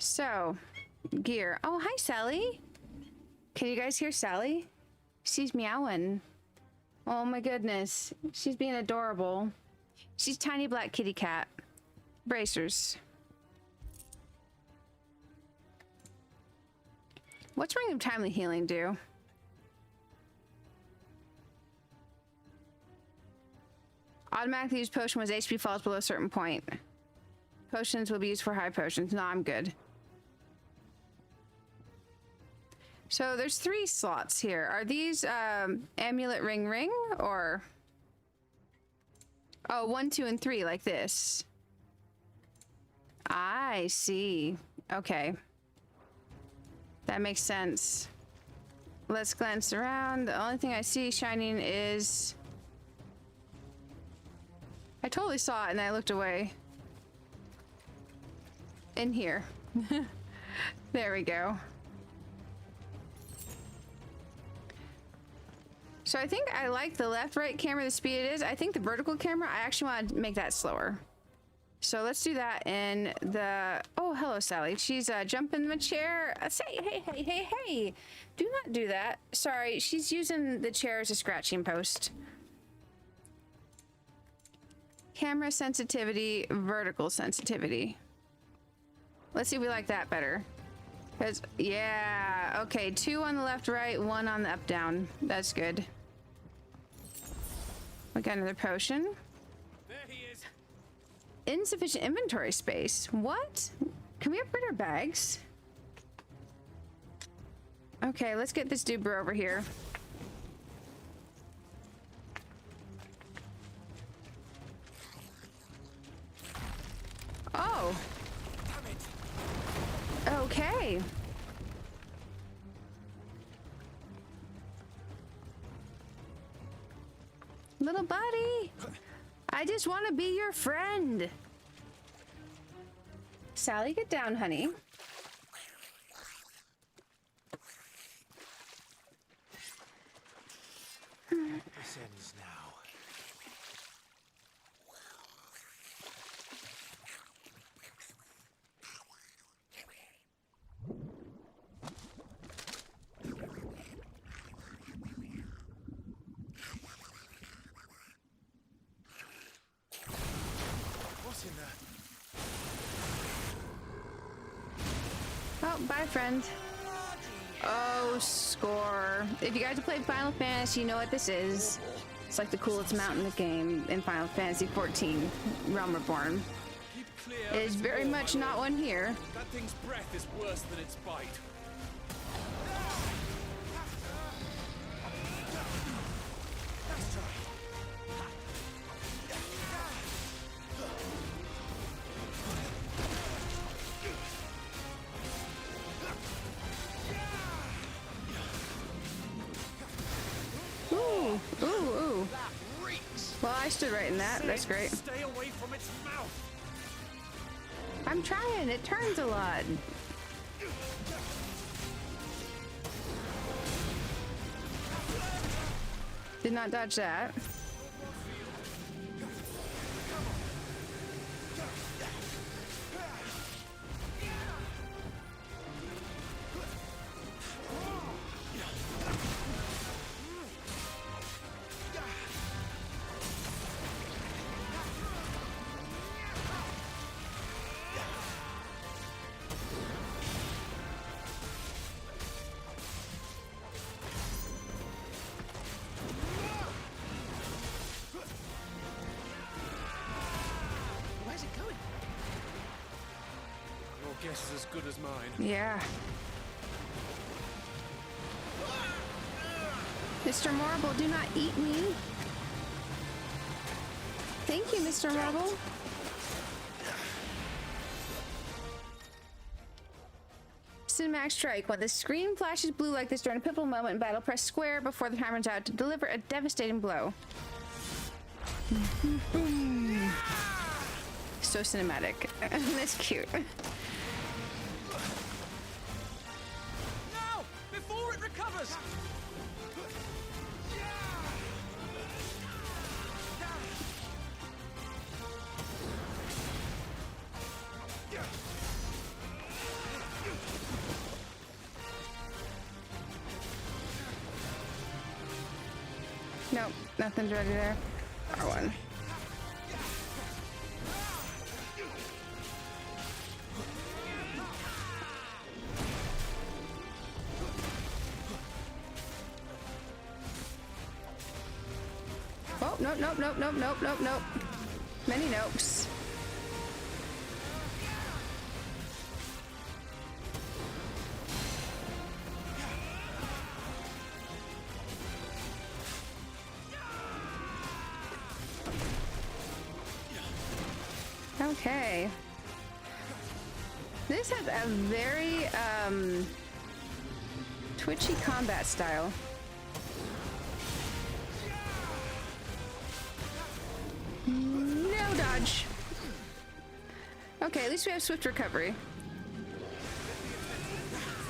Speaker 1: So, gear. Oh, hi, Sally. Can you guys hear Sally? She's meowing. Oh my goodness. She's being adorable. She's tiny black kitty cat. Bracers. What's Ring of Timely Healing do? Automatically use potion when HP falls below a certain point. Potions will be used for high potions. No, I'm good. So there's 3 slots here. Are these amulet ring or... Oh, 1, 2, and 3 like this. I see. Okay. That makes sense. Let's glance around. The only thing I see shining is... I totally saw it and I looked away. In here. There we go. So I think I like the left-right camera, the speed it is. I think the vertical camera, I actually want to make that slower. So let's do that in the... Oh, hello, Sally. She's jumping in the chair. Say, hey. Do not do that. Sorry, she's using the chair as a scratching post. Camera sensitivity, vertical sensitivity. Let's see if we like that better. Because, yeah, okay, 2 on the left, right, 1 on the up, down. That's good. We got another potion.
Speaker 6: There he is.
Speaker 1: Insufficient inventory space. What? Can we upgrade our bags? Okay, let's get this duber over here. Oh. Okay. Little buddy, I just want to be your friend. Sally, get down, honey.
Speaker 11: This ends now. What's in there?
Speaker 1: Oh, bye, friend. Oh, score. If you guys have played Final Fantasy, you know what this is. It's like the coolest mount in the game in Final Fantasy 14, Realm Reborn. It is very much not one here.
Speaker 19: That thing's breath is worse than its bite.
Speaker 1: Ooh, ooh, ooh. Well, I stood right in that. That's great.
Speaker 19: Stay away from its mouth.
Speaker 1: I'm trying. It turns a lot. Did not dodge that.
Speaker 19: Where's it going? Your guess is as good as mine.
Speaker 1: Yeah. Mr. Marble, do not eat me. Thank you, Mr. Marble. Cinematic strike. When the screen flashes blue like this during a pivotal moment in battle, press square before the time runs out to deliver a devastating blow. So cinematic. That's cute.
Speaker 19: No! Before it recovers!
Speaker 1: Nope, nothing's ready there. R1. Oh, nope, nope, nope, nope, nope, nope, nope. Many nopes. Okay. This has a very twitchy combat style. No dodge. Okay, at least we have swift recovery.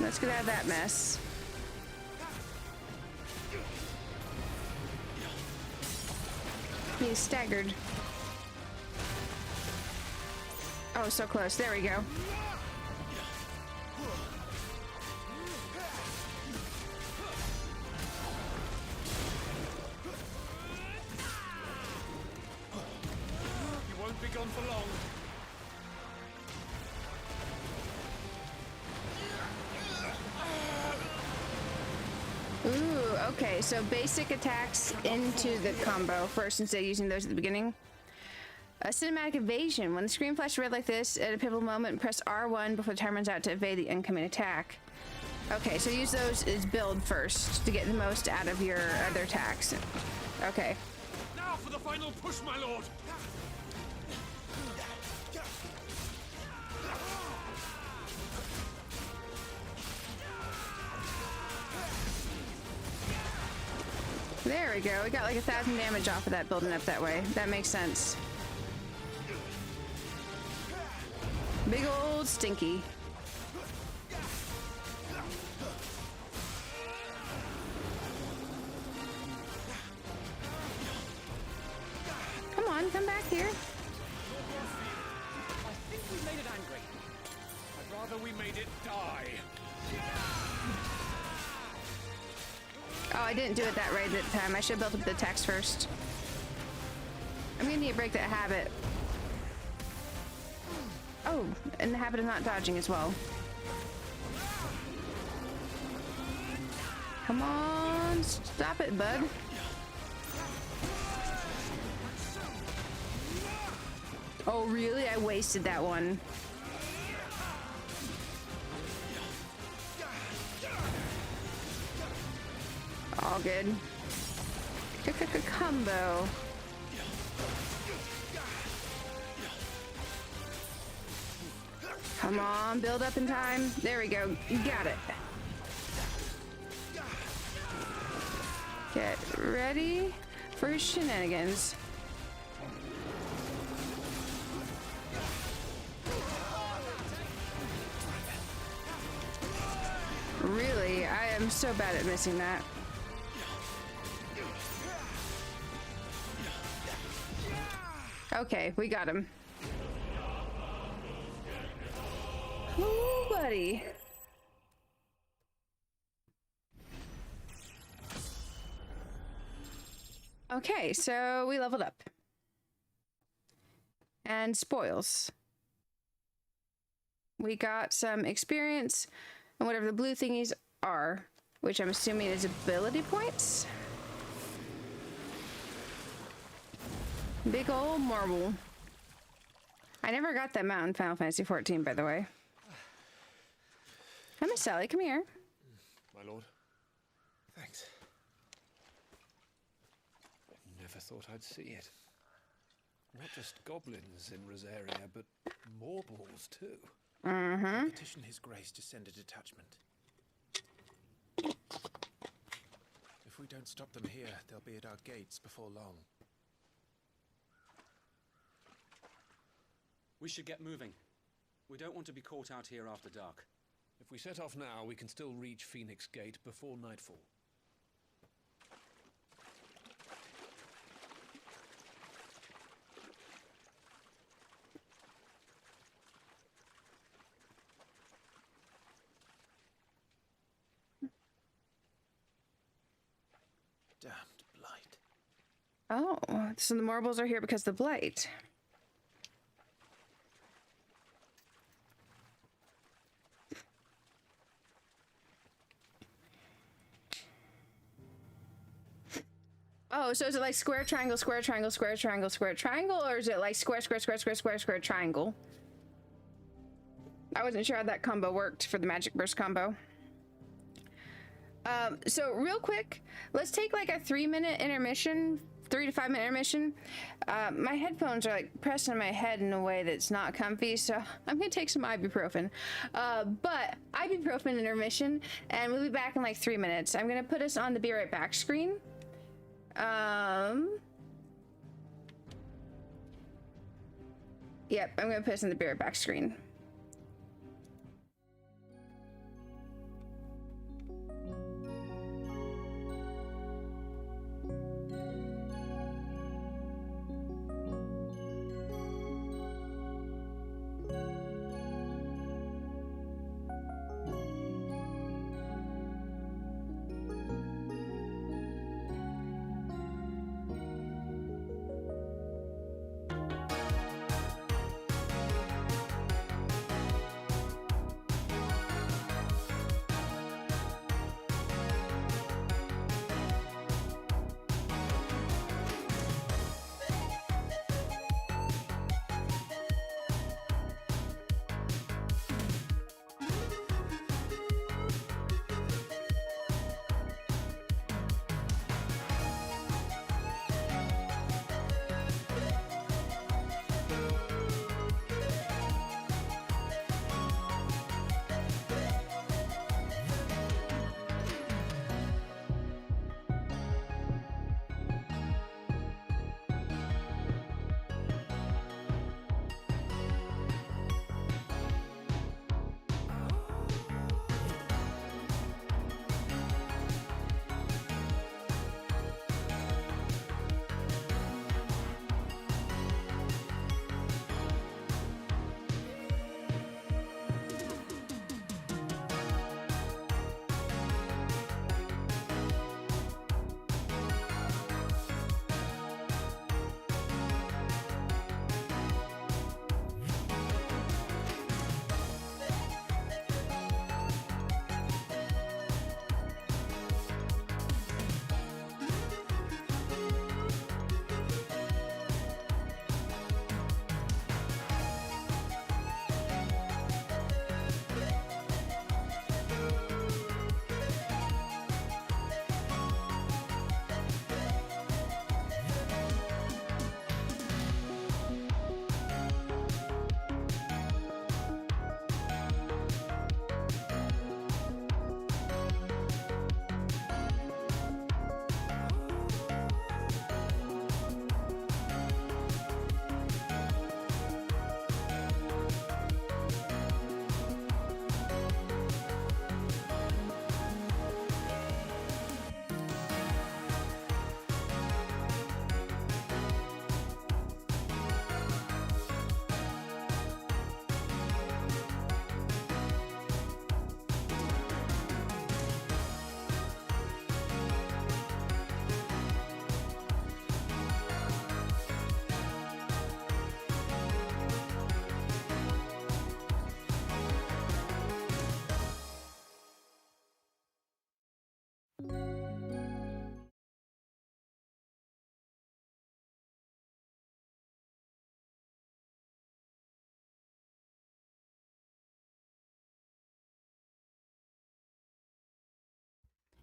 Speaker 1: Let's get out of that mess. He's staggered. Oh, so close. There we go.
Speaker 19: won't be gone for long.
Speaker 1: Ooh, okay, so basic attacks into the combo first instead of using those at the beginning. A cinematic evasion. When the screen flashes red like this at a pivotal moment, press R1 before the time runs out to evade the incoming attack. Okay, so use those as build first to get the most out of your other attacks. Okay.
Speaker 17: Now for the final push, my lord!
Speaker 1: There we go. We got like 1,000 damage off of that building up that way. That makes sense. Big old stinky. Come on, come back here.
Speaker 19: I think we made it angry. I'd rather we made it die.
Speaker 1: Oh, I didn't do it that right at the time. I should have built up the attacks first. I'm gonna need to break that habit. Oh, and the habit of not dodging as well. Come on, stop it, bud. Oh, really? I wasted that one. All good. Combo. Come on, build up in time. There we go. Got it. Get ready for shenanigans. Really? I am so bad at missing that. Okay, we got him. Ooh, buddy. Okay, so we leveled up. And spoils. We got some experience and whatever the blue thingies are, which I'm assuming is ability points. Big old marble. I never got that mount in Final Fantasy XIV, by the way. Hi, Miss Sally, come here.
Speaker 19: My lord. Thanks. Never thought I'd see it. Not just goblins in Rosaria, but morbles too.
Speaker 1: Mm-hmm.
Speaker 11: Petition His Grace to send a detachment. If we don't stop them here, they'll be at our gates before long.
Speaker 15: We should get moving. We don't want to be caught out here after dark.
Speaker 19: If we set off now, we can still reach Phoenix Gate before nightfall.
Speaker 11: Damned blight.
Speaker 1: Oh, so the marbles are here because of the blight. Oh, so is it like square, triangle, square, triangle, square, triangle, square, triangle, or is it like square, square, square, square, square, square, triangle? I wasn't sure how that combo worked for the Magic Burst combo. So real quick, let's take like a 3-minute intermission, 3 to 5 minute intermission. My headphones are like pressed on my head in a way that's not comfy, so I'm gonna take some ibuprofen. But ibuprofen intermission, and we'll be back in like 3 minutes. I'm gonna put us on the Be Right Back screen. Yep, I'm gonna put us on the Be Right Back screen.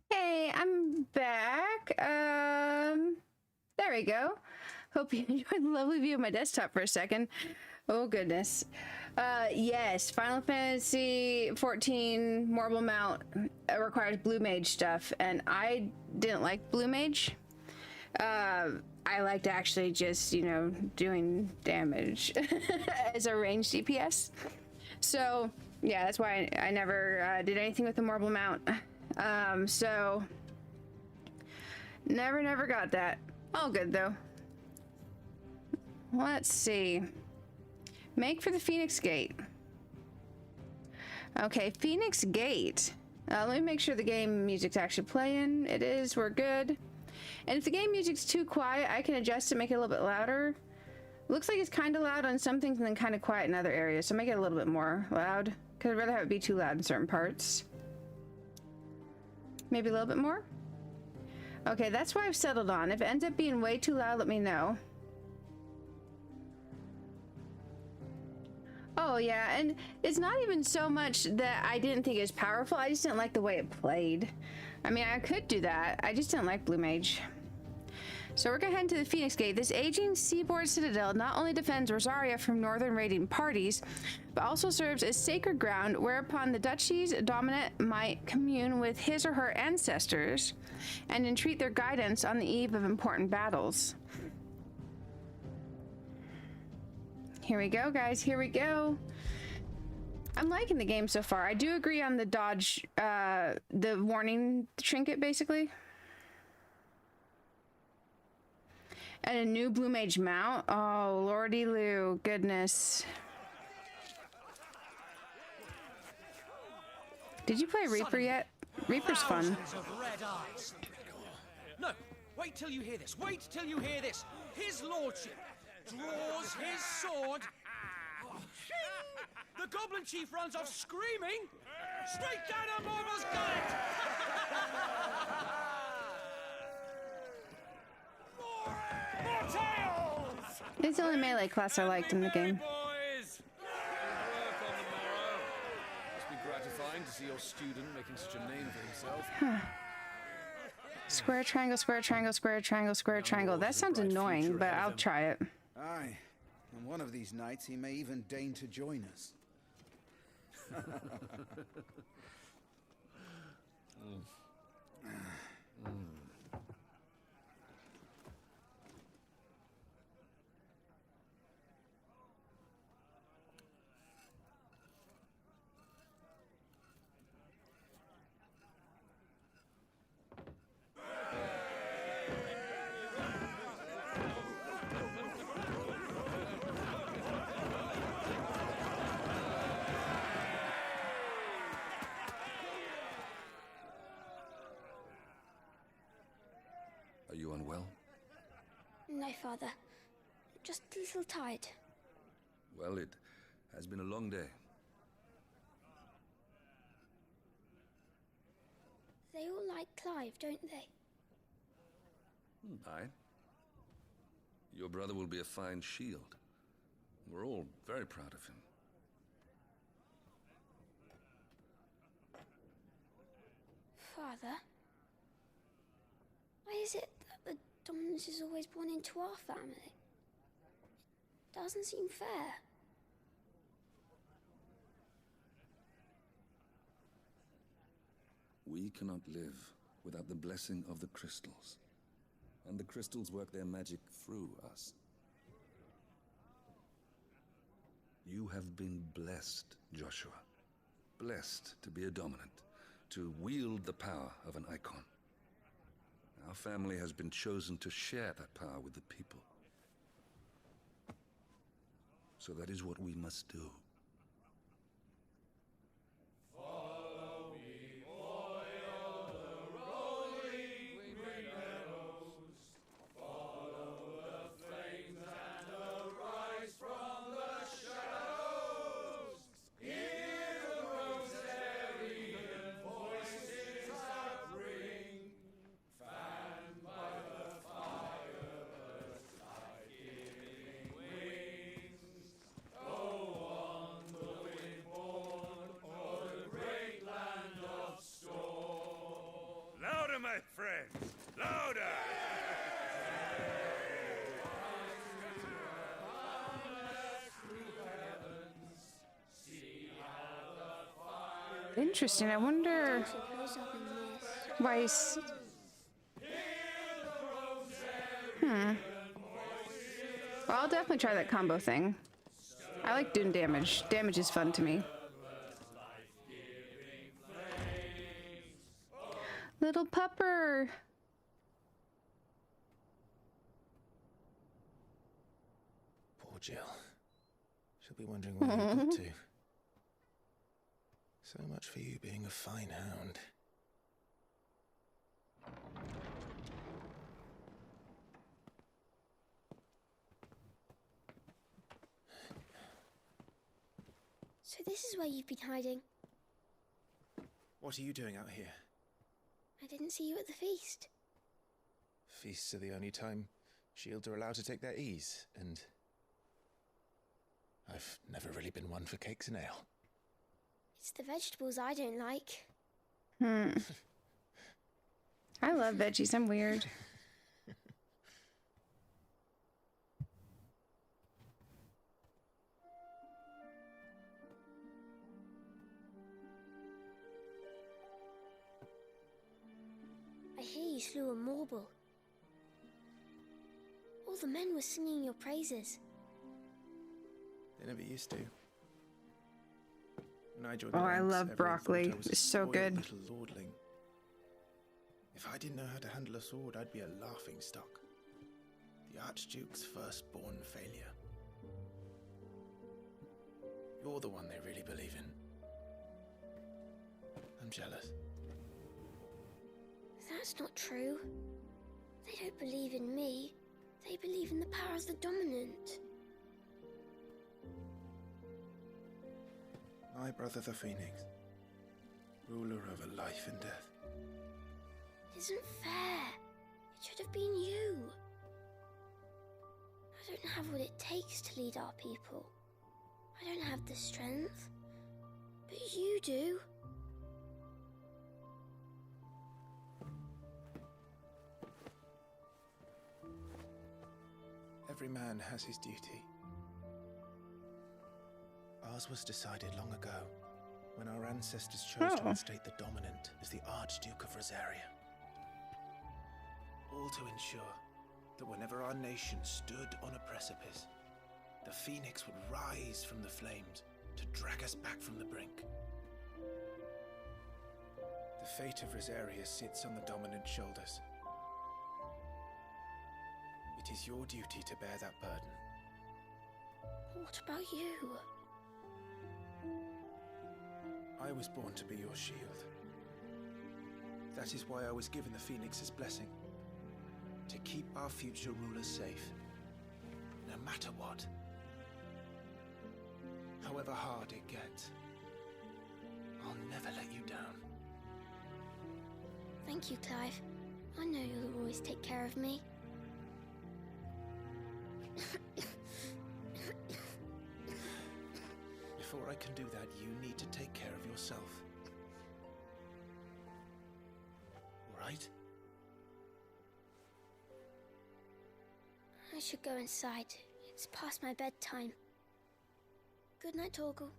Speaker 1: Hey, I'm back. There we go. Hope you enjoyed the lovely view of my desktop for a second. Oh goodness. Yes, Final Fantasy 14 Marble Mount requires Blue Mage stuff, and I didn't like Blue Mage. I liked actually just, you know, doing damage as a ranged DPS. So yeah, that's why I never did anything with the Marble Mount. So never got that. All good though. Let's see. Make for the Phoenix Gate. Okay, Phoenix Gate. Let me make sure the game music's actually playing. It is, we're good. And if the game music's too quiet, I can adjust it, make it a little bit louder. Looks like it's kind of loud on some things and then kind of quiet in other areas, so make it a little bit more loud, because I'd rather have it be too loud in certain parts. Maybe a little bit more? Okay, that's what I've settled on. If it ends up being way too loud, let me know. Oh yeah, and it's not even so much that I didn't think it was powerful, I just didn't like the way it played. I mean, I could do that, I just didn't like Blue Mage. So we're gonna head into the Phoenix Gate. This aging seaboard citadel not only defends Rosaria from northern raiding parties, but also serves as sacred ground whereupon the duchy's dominant might commune with his or her ancestors and entreat their guidance on the eve of important battles. Here we go, guys, here we go. I'm liking the game so far. I do agree on the dodge, the warning trinket, basically. And a new Blue Mage mount. Oh, lordy Lou, goodness. Did you play Reaper yet? Reaper's fun.
Speaker 20: No, wait till you hear this. Wait till you hear this. His lordship draws his sword. The goblin chief runs off screaming. Straight down a Mormor's gullet.
Speaker 1: It's the only melee class I liked in the game.
Speaker 15: Must be gratifying to see your student making such a name for himself.
Speaker 1: Huh. Square triangle, square triangle, square triangle, square triangle. That sounds annoying, but I'll try it.
Speaker 9: Aye, and one of these nights he may even deign to join us.
Speaker 16: Are you unwell?
Speaker 10: No, Father. Just a little tired.
Speaker 16: Well, it has been a long day.
Speaker 10: They all like Clive, don't they?
Speaker 16: Aye. Your brother will be a fine shield. We're all very proud of him.
Speaker 10: Father? Why is it that the dominance is always born into our family? It doesn't seem fair.
Speaker 16: We cannot live without the blessing of the crystals. And the crystals work their magic through us. You have been blessed, Joshua. Blessed to be a dominant, to wield the power of an icon. Our family has been chosen to share that power with the people. So that is what we must do.
Speaker 1: Interesting. I wonder why he's... Well, I'll definitely try that combo thing. I like doing damage. Damage is fun to me. Little pupper.
Speaker 11: Poor Jill. She'll be wondering where you got to. So much for you being a fine hound.
Speaker 10: So this is where you've been hiding.
Speaker 11: What are you doing out here?
Speaker 10: I didn't see you at the feast.
Speaker 11: Feasts are the only time shields are allowed to take their ease, and I've never really been one for cakes and ale.
Speaker 10: It's the vegetables I don't like.
Speaker 1: I love veggies. I'm weird.
Speaker 10: I hear you slew a Morble. All the men were singing your praises.
Speaker 11: They never used to. When I joined
Speaker 1: Oh,
Speaker 11: the
Speaker 1: I
Speaker 11: ranks,
Speaker 1: love
Speaker 11: everyone
Speaker 1: broccoli.
Speaker 11: thought I was a
Speaker 1: It's so
Speaker 11: spoiled
Speaker 1: good.
Speaker 11: little lordling. If I didn't know how to handle a sword, I'd be a laughing stock. The Archduke's firstborn failure. You're the one they really believe in. I'm jealous.
Speaker 10: That's not true. They don't believe in me. They believe in the power of the dominant.
Speaker 11: My brother the Phoenix, ruler over life and death.
Speaker 10: It isn't fair. It should have been you. I don't have what it takes to lead our people. I don't have the strength. But you do.
Speaker 11: Every man has his duty. Ours was decided long ago, when our ancestors chose to instate the dominant as the Archduke of Rosaria. All to ensure that whenever our nation stood on a precipice, the Phoenix would rise from the flames to drag us back from the brink. The fate of Rosaria sits on the dominant's shoulders. It is your duty to bear that burden.
Speaker 10: What about you?
Speaker 11: I was born to be your shield. That is why I was given the Phoenix's blessing. To keep our future rulers safe. No matter what. However hard it gets. I'll never let you down.
Speaker 10: Thank you, Clive. I know you'll always take care of me.
Speaker 11: Before I can do that, you need to take care of yourself. Right?
Speaker 10: I should go inside. It's past my bedtime. Good night, Torgal.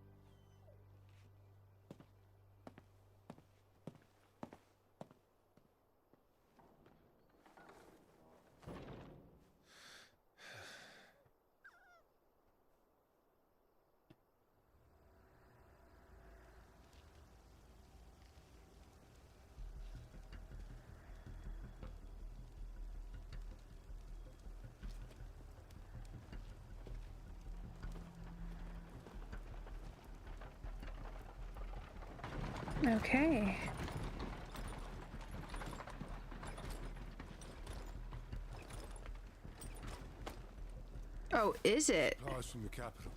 Speaker 1: Okay. Oh, is it?
Speaker 17: Replies from the capital.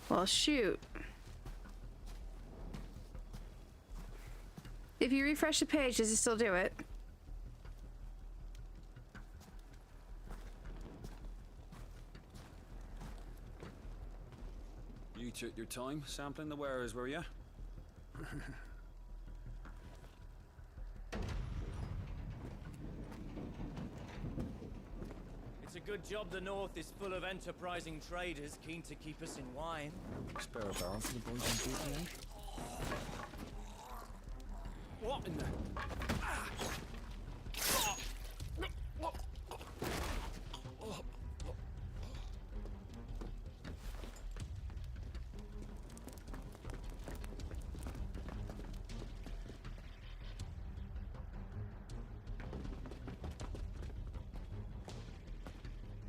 Speaker 1: Well, shoot. If you refresh the page, does it still do it?
Speaker 3: You took your time sampling the wares, were you?
Speaker 21: It's a good job the North is full of enterprising traders keen to keep us in wine.
Speaker 3: Spare a barrel for the boys on duty, eh?
Speaker 19: What in the...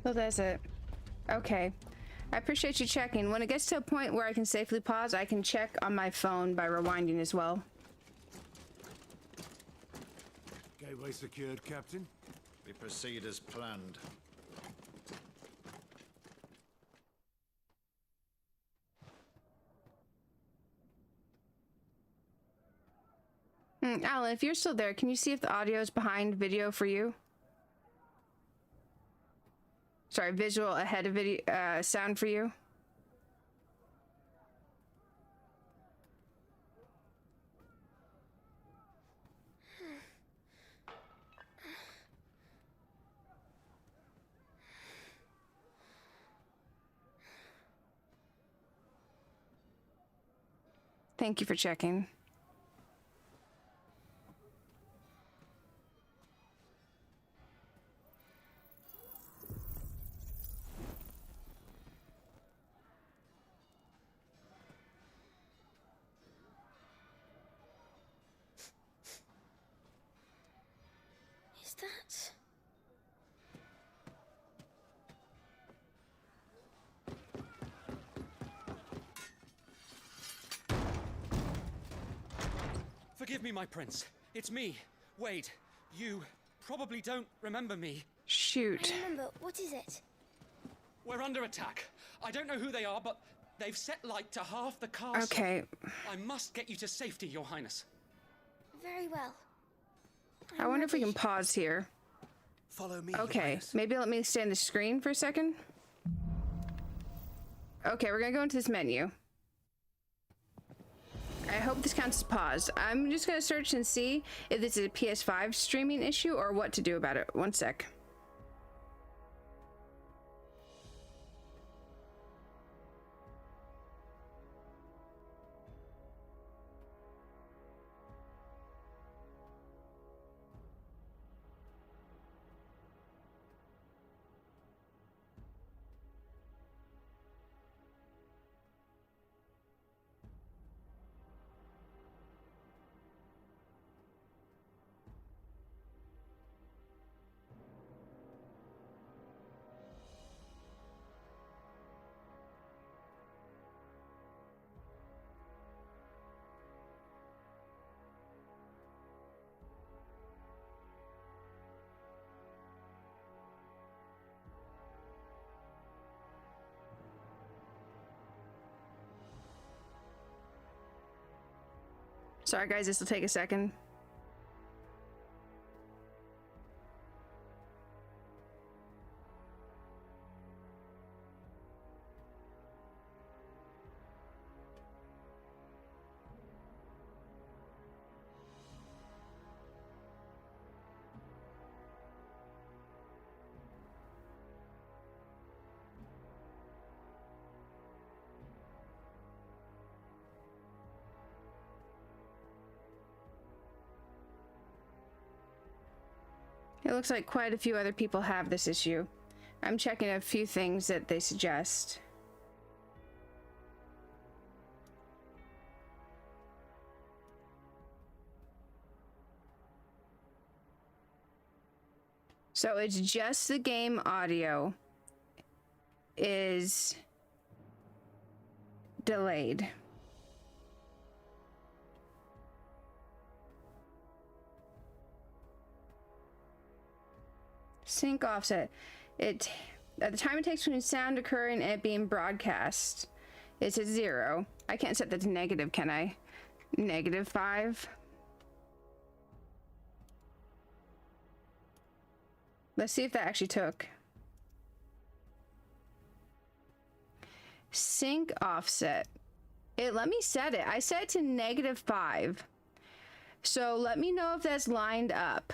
Speaker 1: Well, that's it. Okay. I appreciate you checking. When it gets to a point where I can safely pause, I can check on my phone by rewinding as well.
Speaker 17: Gateway secured, Captain.
Speaker 8: We proceed as planned.
Speaker 1: Alan, if you're still there, can you see if the audio is behind video for you? Sorry, visual ahead of video, sound for you? Thank you for checking.
Speaker 10: Is that...
Speaker 20: Forgive me, my prince. It's me, Wade. You probably don't remember me.
Speaker 1: Shoot.
Speaker 10: I remember. What is it?
Speaker 20: We're under attack. I don't know who they are, but they've set light to half the castle.
Speaker 1: Okay.
Speaker 20: I must get you to safety, Your Highness.
Speaker 10: Very well.
Speaker 1: I wonder if we can pause here.
Speaker 20: Follow me.
Speaker 1: Okay, maybe let me stay on the screen for a second. Okay, we're gonna go into this menu. I hope this counts as pause. I'm just gonna search and see if this is a PS5 streaming issue or what to do about it. One sec. Sorry guys, this will take a second. It looks like quite a few other people have this issue. I'm checking a few things that they suggest. So it's just the game audio is delayed. Sync offset. It at the time it takes between sound occurring and it being broadcast, it's at 0. I can't set that to negative, can I? -5. Let's see if that actually took. Sync offset. It let me set it. I set it to -5. So let me know if that's lined up.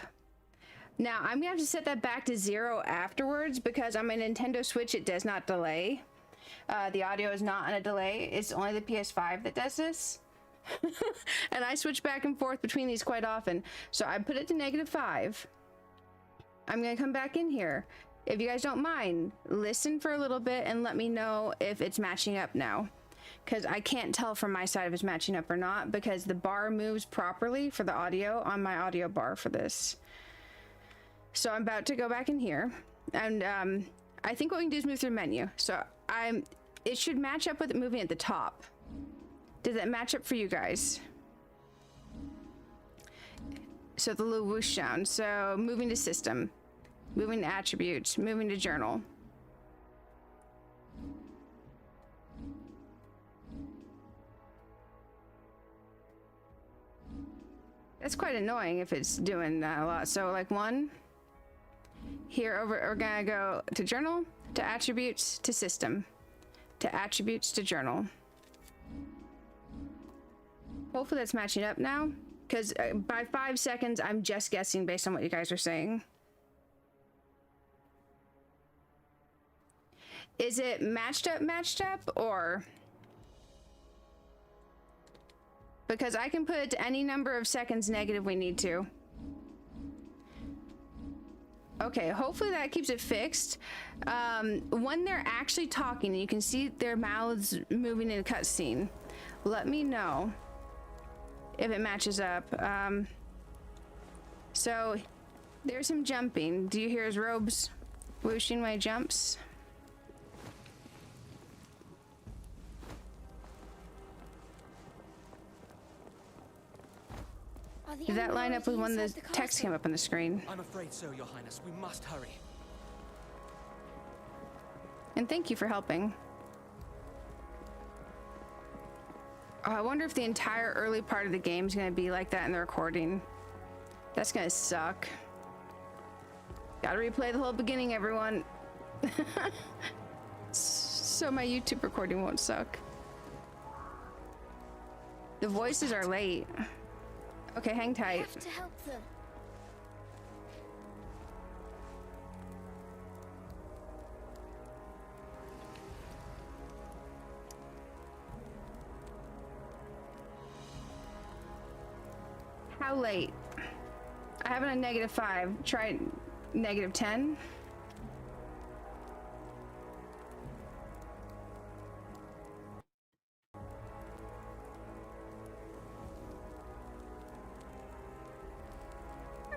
Speaker 1: Now, I'm gonna have to set that back to 0 afterwards because on my Nintendo Switch it does not delay. The audio is not on a delay. It's only the PS5 that does this. And I switch back and forth between these quite often. So I put it to -5. I'm gonna come back in here. If you guys don't mind, listen for a little bit and let me know if it's matching up now. Because I can't tell from my side if it's matching up or not, because the bar moves properly for the audio on my audio bar for this. So I'm about to go back in here, and I think what we can do is move through menu. So it should match up with it moving at the top. Does that match up for you guys? So the little whoosh sound. So moving to system, moving to attributes, moving to journal. That's quite annoying if it's doing that a lot. So like 1 here, over, we're gonna go to journal, to attributes, to system, to attributes, to journal. Hopefully that's matching up now, because by 5 seconds I'm just guessing based on what you guys are saying. Is it matched up, or? Because I can put it to any number of seconds negative we need to. Okay, hopefully that keeps it fixed. When they're actually talking and you can see their mouths moving in a cutscene, let me know if it matches up. So there's him jumping. Do you hear his robes whooshing when he jumps? Did that line up with when the text came up on the screen?
Speaker 20: I'm afraid so, Your Highness. We must hurry.
Speaker 1: And thank you for helping. Oh, I wonder if the entire early part of the game is going to be like that in the recording. That's going to suck. Gotta replay the whole beginning, everyone. So my YouTube recording won't suck. The voices are late. Okay, hang tight.
Speaker 10: I have to help them.
Speaker 1: How late? I have it on -5. Try -10.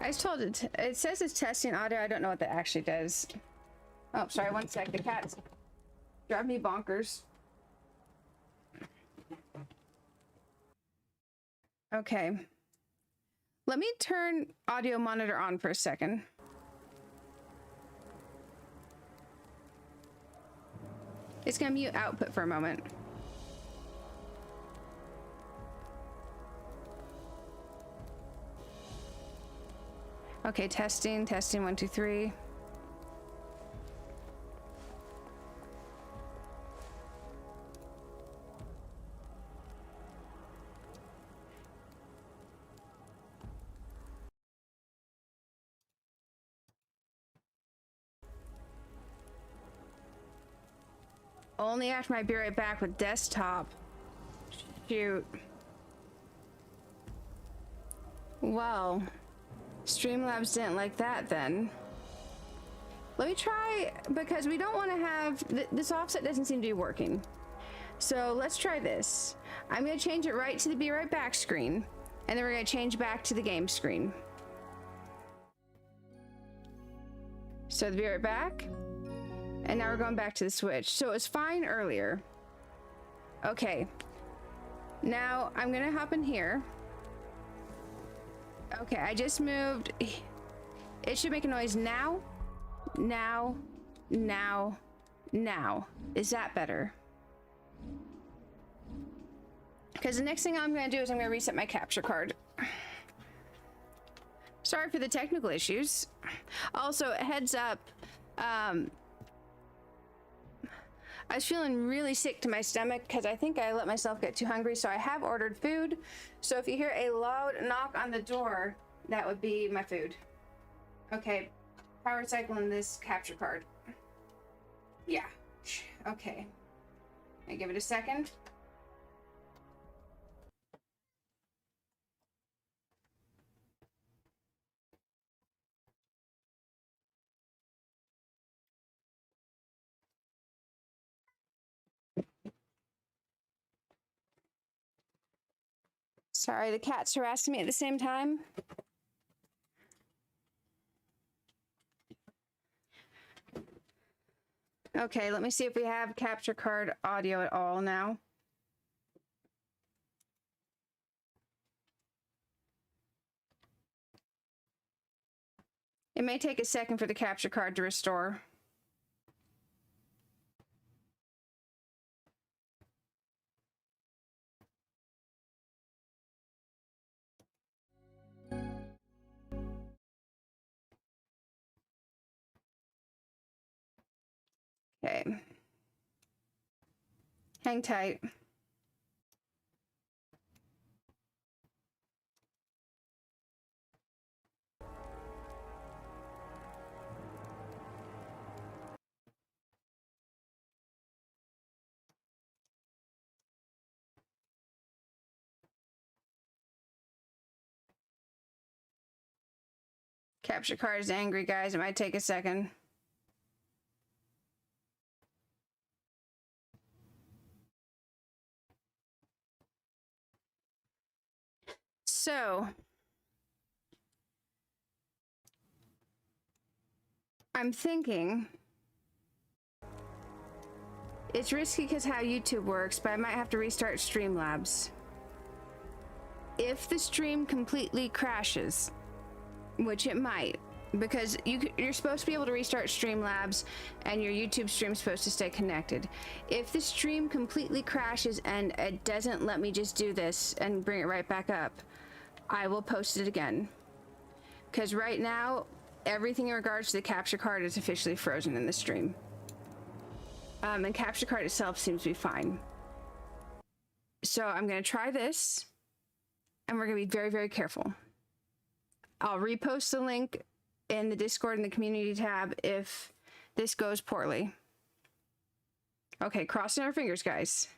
Speaker 1: I was told it says it's testing audio. I don't know what that actually does. Oh, sorry, 1 sec. The cats drive me bonkers. Okay. Let me turn audio monitor on for a second. It's gonna mute output for a moment. Okay, testing, 1, 2, 3. Only after my be right back with desktop. Shoot. Well, Streamlabs didn't like that then. Let me try, because we don't want to have, this offset doesn't seem to be working. So let's try this. I'm going to change it right to the be right back screen, and then we're going to change back to the game screen. So the be right back, and now we're going back to the switch. So it was fine earlier. Okay. Now I'm going to hop in here. Okay, I just moved. It should make a noise now. Now. Is that better? Because the next thing I'm going to do is I'm going to reset my capture card. Sorry for the technical issues. Also, heads up. I was feeling really sick to my stomach because I think I let myself get too hungry, so I have ordered food. So if you hear a loud knock on the door, that would be my food. Okay, power cycling this capture card. Yeah, okay. I give it a second. Sorry, the cat's harassing me at the same time. Okay, let me see if we have capture card audio at all now. It may take a second for the capture card to restore. Okay. Hang tight. Capture card is angry, guys. It might take a second. So, I'm thinking it's risky because how YouTube works, but I might have to restart Streamlabs. If the stream completely crashes, which it might, because you're supposed to be able to restart Streamlabs and your YouTube stream's supposed to stay connected. If the stream completely crashes and it doesn't let me just do this and bring it right back up, I will post it again. Because right now, everything in regards to the capture card is officially frozen in the stream. And capture card itself seems to be fine. So I'm going to try this, and we're going to be very, very careful. I'll repost the link in the Discord and the community tab if this goes poorly. Okay, crossing our fingers, guys.